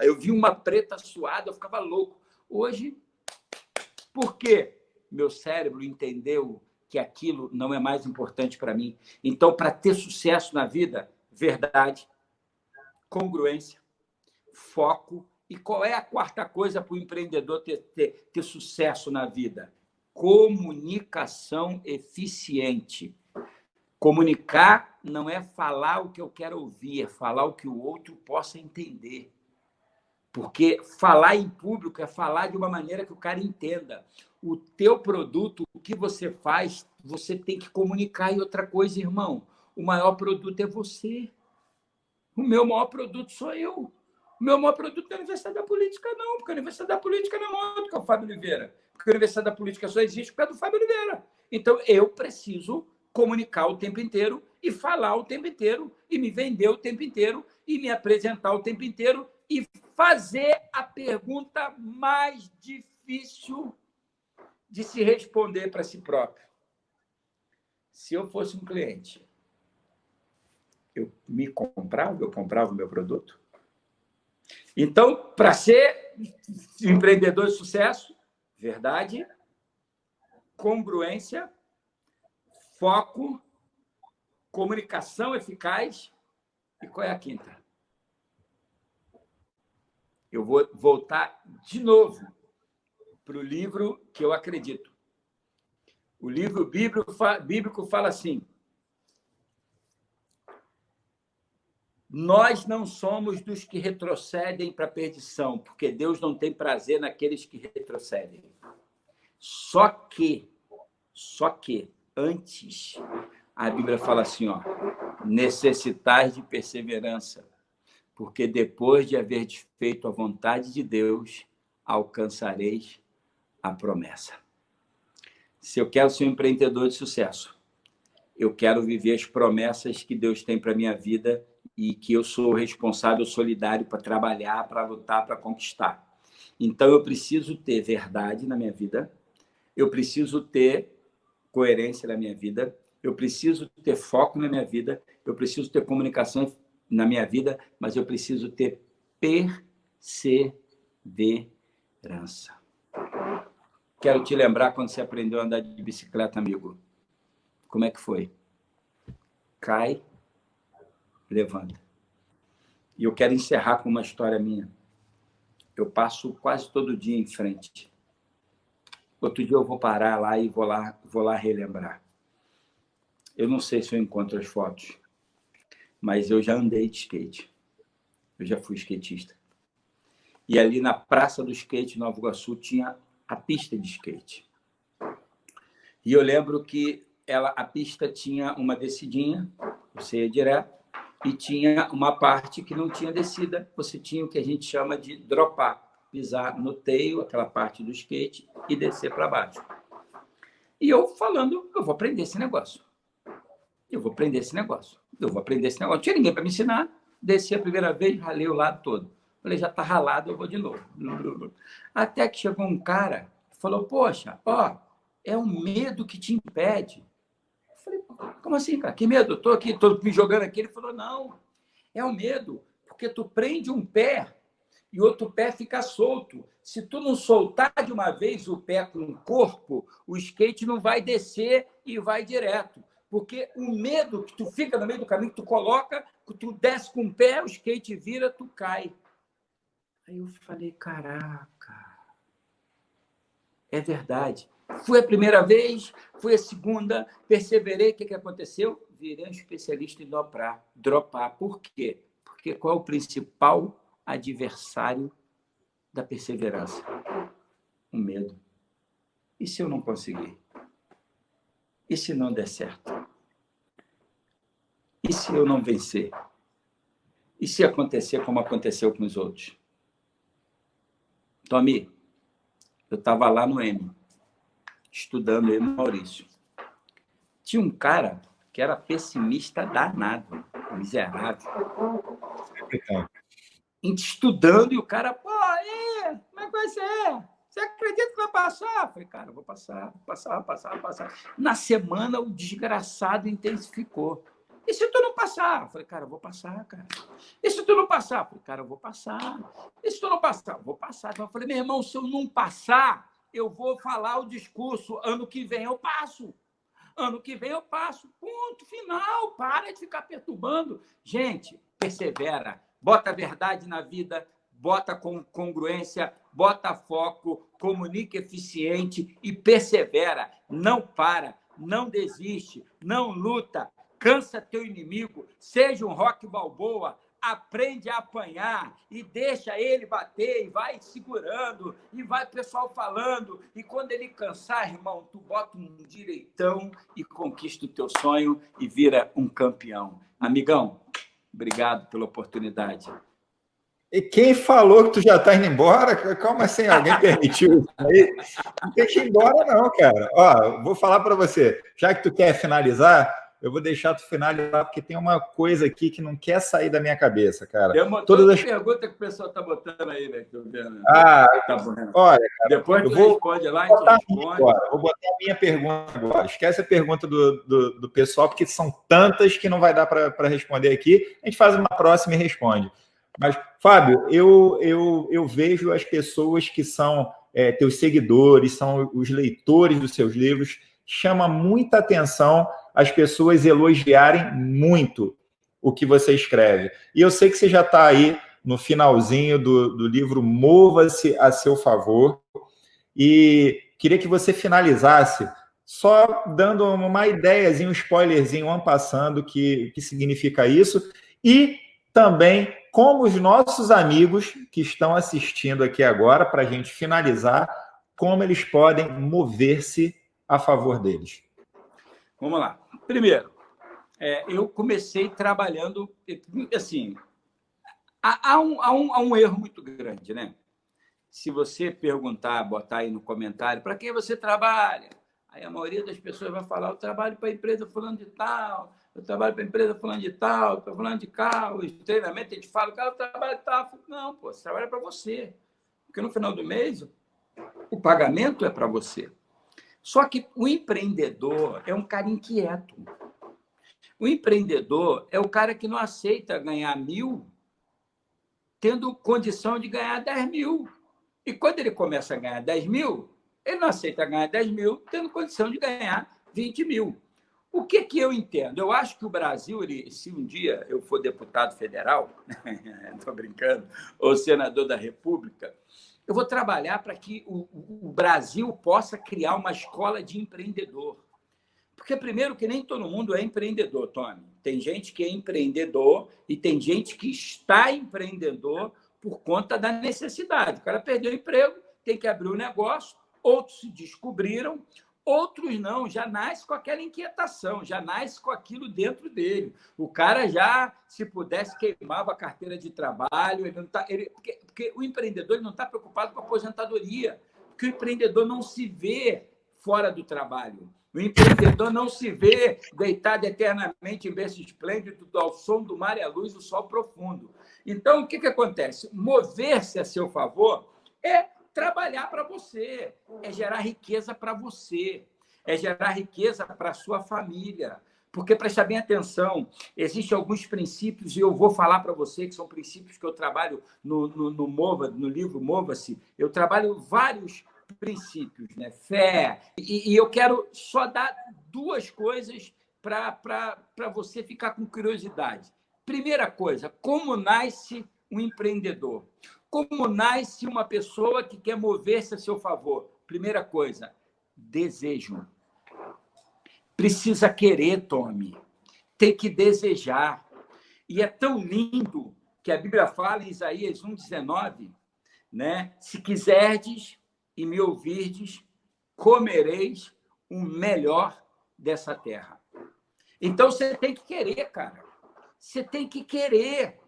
Eu vi uma preta suada, eu ficava louco. Hoje, por quê? Meu cérebro entendeu que aquilo não é mais importante para mim. Então, para ter sucesso na vida, verdade, congruência, foco. E qual é a quarta coisa para o empreendedor ter sucesso na vida? Comunicação eficiente. Comunicar não é falar o que eu quero ouvir, é falar o que o outro possa entender. Porque falar em público é falar de uma maneira que o cara entenda. O teu produto, o que você faz, você tem que comunicar. E outra coisa, irmão, o maior produto é você. O meu maior produto sou eu. O meu maior produto não é a Universidade da Política, não, porque a Universidade da Política não é maior do que o Fábio Oliveira. Porque a Universidade da Política só existe por causa do Fábio Oliveira. Então, eu preciso comunicar o tempo inteiro e falar o tempo inteiro e me vender o tempo inteiro e me apresentar o tempo inteiro e fazer a pergunta mais difícil de se responder para si próprio. Se eu fosse um cliente, eu comprava o meu produto? Então, para ser empreendedor de sucesso, verdade, congruência, foco, comunicação eficaz. E qual é a quinta? Eu vou voltar de novo para o livro que eu acredito. O livro bíblico fala assim: nós não somos dos que retrocedem para a perdição, porque Deus não tem prazer naqueles que retrocedem. Só que, antes, a Bíblia fala assim, ó, necessitais de perseverança, porque depois de haver feito a vontade de Deus, alcançareis a promessa. Se eu quero ser um empreendedor de sucesso, eu quero viver as promessas que Deus tem para a minha vida e que eu sou responsável, solidário para trabalhar, para lutar, para conquistar. Então, eu preciso ter verdade na minha vida, eu preciso ter coerência na minha vida, eu preciso ter foco na minha vida, eu preciso ter comunicação na minha vida, mas eu preciso ter perseverança. Quero te lembrar quando você aprendeu a andar de bicicleta, amigo. Como é que foi? Cai, levanta. E eu quero encerrar com uma história minha. Eu passo quase todo dia em frente. Outro dia eu vou parar lá e vou lá relembrar. Eu não sei se eu encontro as fotos, mas eu já andei de skate. Eu já fui skatista. E ali na Praça do Skate, Nova Iguaçu, tinha a pista de skate. E eu lembro que a pista tinha uma descidinha, você ia direto, e tinha uma parte que não tinha descida, você tinha o que a gente chama de dropar, pisar no tail, aquela parte do skate, e descer para baixo. E eu falando, eu vou aprender esse negócio. Não tinha ninguém para me ensinar, desci a primeira vez, ralei o lado todo. Falei, já está ralado, eu vou de novo. Até que chegou um cara e falou, poxa, ó, é o medo que te impede. Eu falei, como assim, cara? Que medo? Eu estou aqui, estou me jogando aqui. Ele falou, não, é o medo, porque tu prende um pé e outro pé fica solto. Se tu não soltar de uma vez o pé com o corpo, o skate não vai descer e vai direto. Porque o medo que tu fica no meio do caminho, que tu coloca, que tu desce com o pé, o skate vira, tu cai. Aí eu falei, caraca, é verdade. Fui a primeira vez, fui a segunda, perseverei. O que aconteceu? Virei um especialista em dropar. Por quê? Porque qual é o principal adversário da perseverança? O medo. E se eu não conseguir? E se não der certo? E se eu não vencer? E se acontecer como aconteceu com os outros? Tomi, eu estava lá no M, estudando eu e Maurício. Tinha um cara que era pessimista danado, miserável. Estudando, e o cara, pô, aí, como é que vai ser? Você acredita que vai passar? Eu falei, cara, eu vou passar. Na semana, o desgraçado intensificou. E se tu não passar? Eu falei, cara, eu vou passar, cara. E se tu não passar? Eu falei, cara, eu vou passar. E se tu não passar? Eu vou passar. Então, eu falei, meu irmão, se eu não passar, eu vou falar o discurso. Ano que vem eu passo. Ponto final. Para de ficar perturbando. Gente, persevera. Bota a verdade na vida. Bota congruência. Bota foco. Comunica eficiente e persevera. Não para. Não desiste. Não luta. Cansa teu inimigo, seja um Rocky Balboa, aprende a apanhar e deixa ele bater e vai segurando e vai o pessoal falando. E quando ele cansar, irmão, tu bota um direitão e conquista o teu sonho e vira um campeão. Amigão, obrigado pela oportunidade. E quem falou que tu já está indo embora? Calma assim, alguém permitiu isso aí? Não tem que ir embora não, cara. Ó, vou falar para você, já que tu quer finalizar, eu vou deixar tu finalizar, porque tem uma coisa aqui que não quer sair da minha cabeça, cara. Tem uma pergunta que o pessoal está botando aí, né? Tá olha, cara, depois tu responde lá e te responde. Vou botar a minha pergunta agora. Esquece a pergunta do pessoal, porque são tantas que não vai dar para responder aqui. A gente faz uma próxima e responde. Mas, Fábio, eu vejo as pessoas que são teus seguidores, são os leitores dos seus livros, chama muita atenção as pessoas elogiarem muito o que você escreve. E eu sei que você já está aí no finalzinho do livro Mova-se a seu favor. E queria que você finalizasse só dando uma ideiazinha, um spoilerzinho, en passant, o que significa isso, e também como os nossos amigos que estão assistindo aqui agora, para a gente finalizar, como eles podem mover-se a favor deles. Vamos lá. Primeiro, eu comecei trabalhando, assim, há um erro muito grande, né? Se você perguntar, botar aí no comentário, para quem você trabalha? Aí a maioria das pessoas vai falar, eu trabalho para a empresa fulano de tal, eu trabalho para a empresa fulano de tal, para fulano de tal, e treinamento a gente fala, cara, eu trabalho de tal. Não, pô, você trabalha para você. Porque no final do mês, o pagamento é para você. Só que o empreendedor é um cara inquieto. O empreendedor é o cara que não aceita ganhar 1.000 tendo condição de ganhar 10.000. E quando ele começa a ganhar 10.000, ele não aceita ganhar 10.000 tendo condição de ganhar 20.000. O que eu entendo? Eu acho que o Brasil, se um dia eu for deputado federal, estou brincando, ou senador da República, eu vou trabalhar para que o Brasil possa criar uma escola de empreendedor. Porque, primeiro, que nem todo mundo é empreendedor, Tony. Tem gente que é empreendedor e tem gente que está empreendedor por conta da necessidade. O cara perdeu o emprego, tem que abrir um negócio, outros se descobriram, outros não, já nasce com aquela inquietação, já nasce com aquilo dentro dele. O cara já, se pudesse, queimava a carteira de trabalho, porque o empreendedor ele não está preocupado com a aposentadoria, porque o empreendedor não se vê fora do trabalho. O empreendedor não se vê deitado eternamente em berço esplêndido ao som do mar e à luz do sol profundo. Então, o que acontece? Mover-se a seu favor é trabalhar para você, é gerar riqueza para você, é gerar riqueza para a sua família. Porque, presta bem atenção, existem alguns princípios, e eu vou falar para você que são princípios que eu trabalho no livro Mova-se, eu trabalho vários princípios, né? Fé. E eu quero só dar 2 coisas para você ficar com curiosidade. Primeira coisa, como nasce um empreendedor? Como nasce uma pessoa que quer mover-se a seu favor? Primeira coisa, desejo. Precisa querer, Tommy. Tem que desejar. E é tão lindo que a Bíblia fala em Isaías 1,19, né? Se quiserdes e me ouvirdes, comereis o melhor dessa terra. Então, você tem que querer, cara. Você tem que querer.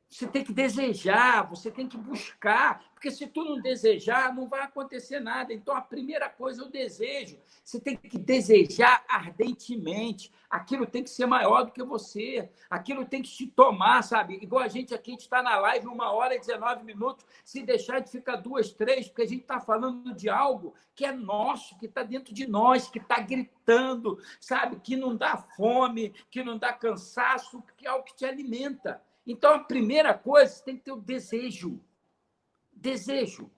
Você tem que desejar, você tem que buscar, porque se tu não desejar, não vai acontecer nada. Então, a primeira coisa é o desejo. Você tem que desejar ardentemente. Aquilo tem que ser maior do que você. Aquilo tem que te tomar, sabe? Igual a gente aqui, a gente está na live 1h19. Se deixar de ficar 2, 3, porque a gente está falando de algo que é nosso, que está dentro de nós, que está gritando, sabe? Que não dá fome, que não dá cansaço, que é algo que te alimenta. Então, a primeira coisa, você tem que ter o desejo. Desejo.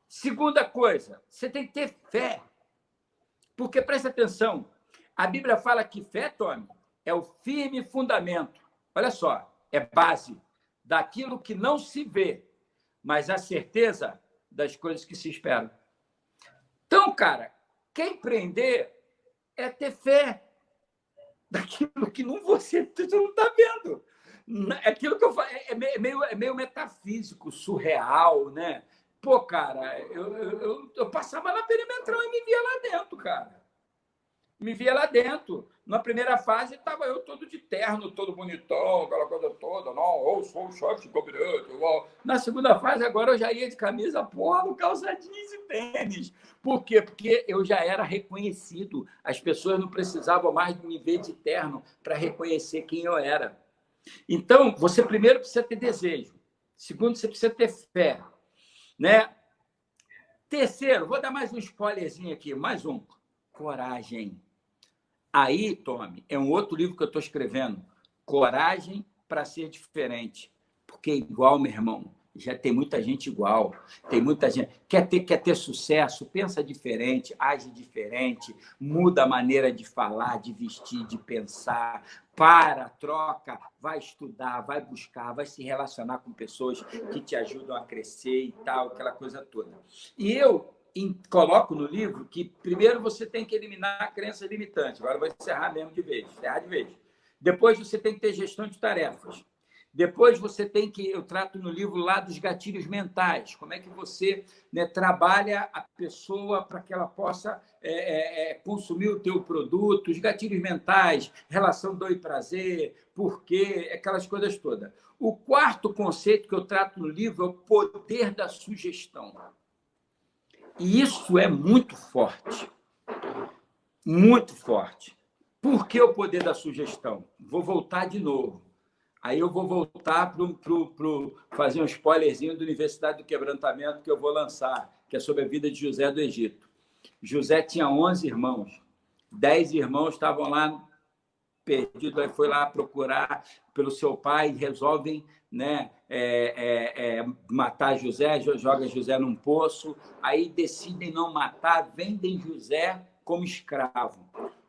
Segunda coisa, você tem que ter fé. Porque, presta atenção, a Bíblia fala que fé, Tony, é o firme fundamento. Olha só, é base daquilo que não se vê, mas a certeza das coisas que se esperam. Então, cara, quer empreender é ter fé daquilo que você não está vendo. Aquilo que eu falo é meio metafísico, surreal, né? Pô, cara, eu passava na perimetral e me via lá dentro, cara. Me via lá dentro. Na primeira fase, estava eu todo de terno, todo bonitão, aquela coisa toda. Não, eu sou o chefe de gabinete. Na segunda fase, agora eu já ia de camisa polo, calça jeans e tênis. Por quê? Porque eu já era reconhecido. As pessoas não precisavam mais me ver de terno para reconhecer quem eu era. Então, você primeiro precisa ter desejo. Segundo, você precisa ter fé, né? Terceiro, vou dar mais um spoilerzinho aqui, mais um. Coragem. Aí, Tommy, é um outro livro que eu estou escrevendo. Coragem para ser diferente. Porque igual, meu irmão, já tem muita gente igual. Tem muita gente. Quer ter sucesso, pensa diferente, age diferente, muda a maneira de falar, de vestir, de pensar. Troca, vai estudar, vai buscar, vai se relacionar com pessoas que te ajudam a crescer e tal, aquela coisa toda. E eu coloco no livro que primeiro você tem que eliminar a crença limitante. Agora eu vou encerrar mesmo de vez, encerrar de vez. Depois você tem que ter gestão de tarefas. Depois você tem que, eu trato no livro lá dos gatilhos mentais, como é que você, né, trabalha a pessoa para que ela possa consumir o teu produto, os gatilhos mentais, relação dor e prazer, porquê, aquelas coisas todas. O quarto conceito que eu trato no livro é o poder da sugestão. E isso é muito forte. Muito forte. Por que o poder da sugestão? Vou voltar de novo. Aí eu vou voltar para fazer um spoilerzinho da Universidade do Quebrantamento que eu vou lançar, que é sobre a vida de José do Egito. José tinha 11 irmãos. 10 irmãos estavam lá perdidos, aí foi lá procurar pelo seu pai e resolvem, né, matar José, joga José num poço, aí decidem não matar, vendem José como escravo.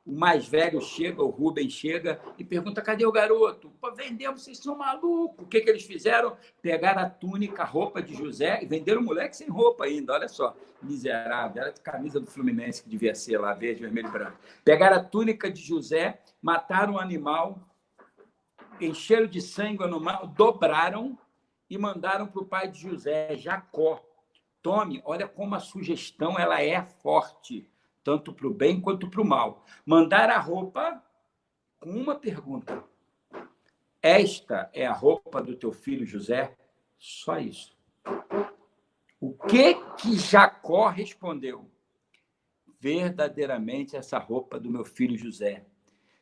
O mais velho chega, o Rubens chega e pergunta, cadê o garoto? Pô, vendemos, vocês são malucos. O que eles fizeram? Pegaram a túnica, a roupa de José e venderam o moleque sem roupa ainda. Olha só, miserável. Era de camisa do Fluminense, que devia ser lá, verde, vermelho e branco. Pegaram a túnica de José, mataram o animal, encheram de sangue o animal, dobraram e mandaram para o pai de José, Jacó. Tome, olha como a sugestão ela é forte, tanto para o bem quanto para o mal. Mandar a roupa com uma pergunta. Esta é a roupa do teu filho José? Só isso. O que Jacó respondeu? Verdadeiramente essa roupa do meu filho José.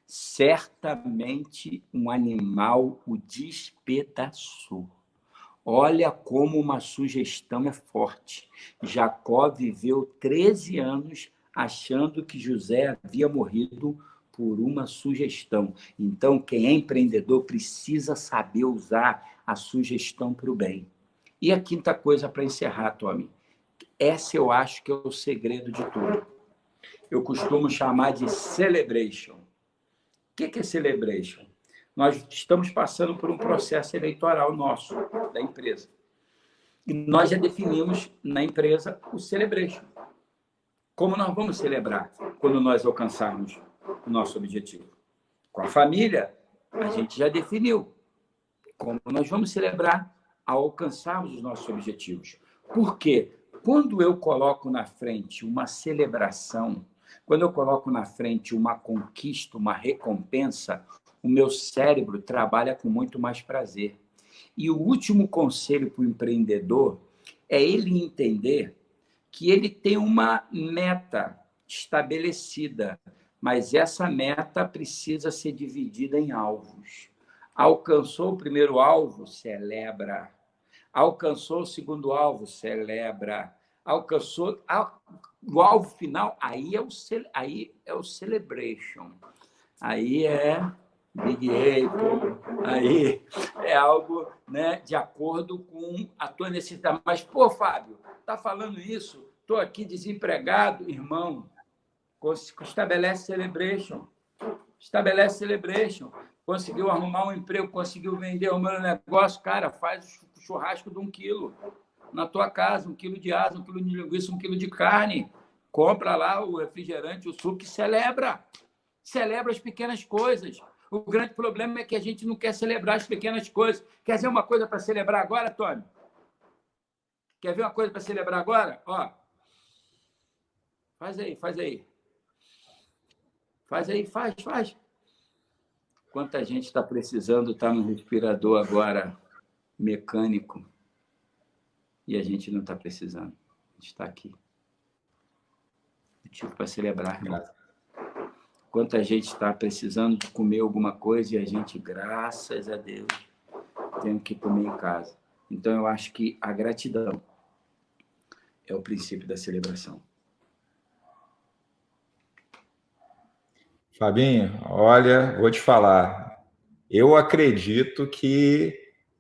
Certamente um animal o despedaçou. Olha como uma sugestão é forte. Jacó viveu 13 anos achando que José havia morrido por uma sugestão. Então, quem é empreendedor precisa saber usar a sugestão para o bem. E a quinta coisa para encerrar, Tommy. Essa eu acho que é o segredo de tudo. Eu costumo chamar de celebration. O que é celebration? Nós estamos passando por um processo eleitoral nosso, da empresa. E nós já definimos na empresa o celebration. Como nós vamos celebrar quando nós alcançarmos o nosso objetivo? Com a família, a gente já definiu como nós vamos celebrar ao alcançarmos os nossos objetivos. Por quê? Quando eu coloco na frente uma celebração, quando eu coloco na frente uma conquista, uma recompensa, o meu cérebro trabalha com muito mais prazer. E o último conselho para o empreendedor é ele entender que ele tem uma meta estabelecida, mas essa meta precisa ser dividida em alvos. Alcançou o primeiro alvo, celebra. Alcançou o segundo alvo, celebra. Alcançou o alvo final, aí é o celebration. Aí é Big Apple, aí é algo, né, de acordo com a tua necessidade. Mas, pô, Fábio, tá falando isso? Estou aqui desempregado, irmão. Estabelece celebration. Estabelece celebration. Conseguiu arrumar um emprego, conseguiu vender o meu negócio, cara, faz o churrasco de 1 quilo na tua casa, 1 quilo de asa, 1 quilo de linguiça, 1 quilo de carne. Compra lá o refrigerante, o suco e celebra. Celebra as pequenas coisas. O grande problema é que a gente não quer celebrar as pequenas coisas. Quer ver uma coisa para celebrar agora, Tony? Quer ver uma coisa para celebrar agora? Ó, faz aí. Faz. Quanta gente está precisando estar no respirador agora mecânico e a gente não está precisando. A gente está aqui. Motivo para celebrar, irmão. Quanta gente está precisando de comer alguma coisa e a gente, graças a Deus, tem que comer em casa. Então, eu acho que a gratidão é o princípio da celebração. Fabinho, olha, vou te falar. Eu acredito que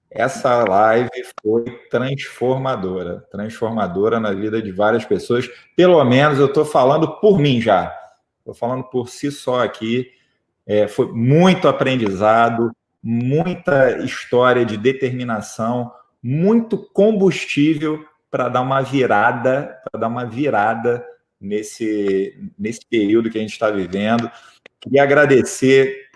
essa live foi transformadora na vida de várias pessoas. Pelo menos eu estou falando por mim já. Estou falando por si só aqui. Foi muito aprendizado, muita história de determinação, muito combustível para dar uma virada, nesse período que a gente está vivendo. Queria agradecer,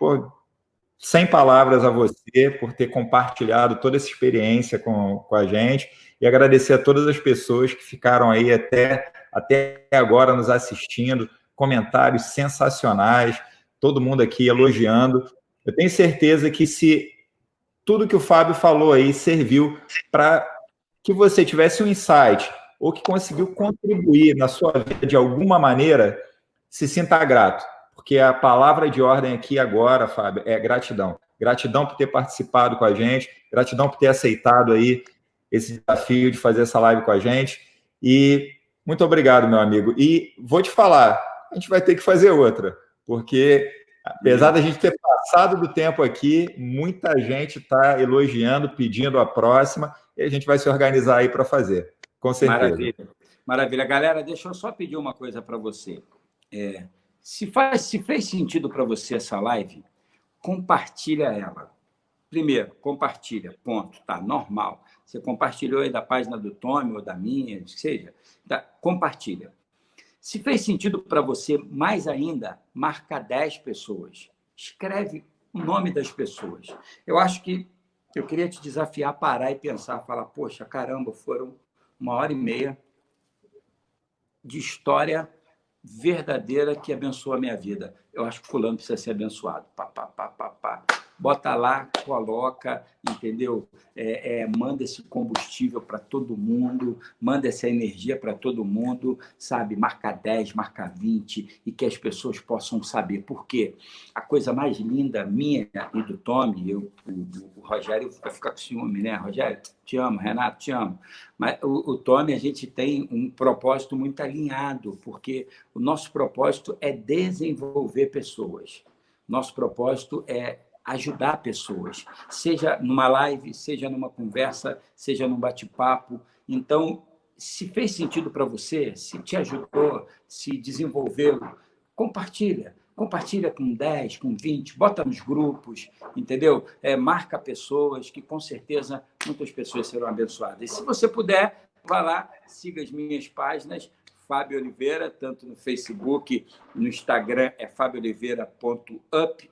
sem palavras, a você por ter compartilhado toda essa experiência com a gente, e agradecer a todas as pessoas que ficaram aí até agora nos assistindo, comentários sensacionais, todo mundo aqui elogiando. Eu tenho certeza que se tudo que o Fábio falou aí serviu para que você tivesse um insight ou que conseguiu contribuir na sua vida de alguma maneira, se sinta grato, porque a palavra de ordem aqui agora, Fábio, é gratidão. Gratidão por ter participado com a gente, gratidão por ter aceitado aí esse desafio de fazer essa live com a gente, e muito obrigado, meu amigo. E vou te falar, a gente vai ter que fazer outra, porque apesar da gente ter passado do tempo aqui, muita gente está elogiando, pedindo a próxima, e a gente vai se organizar aí para fazer, com certeza. Maravilha. Maravilha. Galera, deixa eu só pedir uma coisa para você. Se fez sentido para você essa live, compartilha ela. Primeiro, compartilha, ponto, tá? Normal. Você compartilhou aí da página do Tommy ou da minha, que seja, tá? Compartilha. Se fez sentido para você, mais ainda, marca 10 pessoas. Escreve o nome das pessoas. Eu acho que eu queria te desafiar a parar e pensar, falar, poxa, caramba, foram 1h30 de história verdadeira que abençoa a minha vida. Eu acho que fulano precisa ser abençoado. Pá, pá, pá, pá, pá. Bota lá, coloca, entendeu? Manda esse combustível para todo mundo, manda essa energia para todo mundo, sabe? Marca 10, marca 20, e que as pessoas possam saber. Por quê? A coisa mais linda minha e do Tommy, o Rogério vai ficar com ciúme, né? Rogério, te amo, Renato, te amo. Mas o Tommy, a gente tem um propósito muito alinhado, porque o nosso propósito é desenvolver pessoas. Nosso propósito é ajudar pessoas, seja numa live, seja numa conversa, seja num bate-papo. Então, se fez sentido para você, se te ajudou, se desenvolveu, compartilha. Compartilha com 10, com 20, bota nos grupos, entendeu? Marca pessoas, que com certeza muitas pessoas serão abençoadas. E se você puder, vá lá, siga as minhas páginas, Fábio Oliveira, tanto no Facebook, no Instagram é fabiooliveira.up,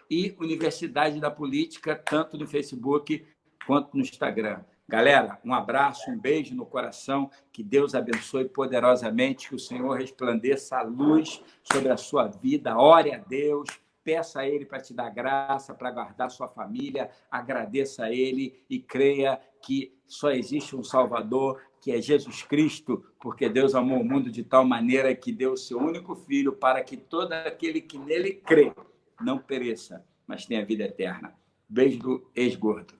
e Universidade da Política, tanto no Facebook quanto no Instagram. Galera, um abraço, um beijo no coração, que Deus abençoe poderosamente, que o Senhor resplandeça a luz sobre a sua vida, ore a Deus, peça a Ele para te dar graça, para guardar sua família, agradeça a Ele e creia que só existe um Salvador, que é Jesus Cristo, porque Deus amou o mundo de tal maneira que deu o seu único Filho para que todo aquele que nele crê não pereça, mas tenha vida eterna. Beijo do ex-gordo.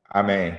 Amém.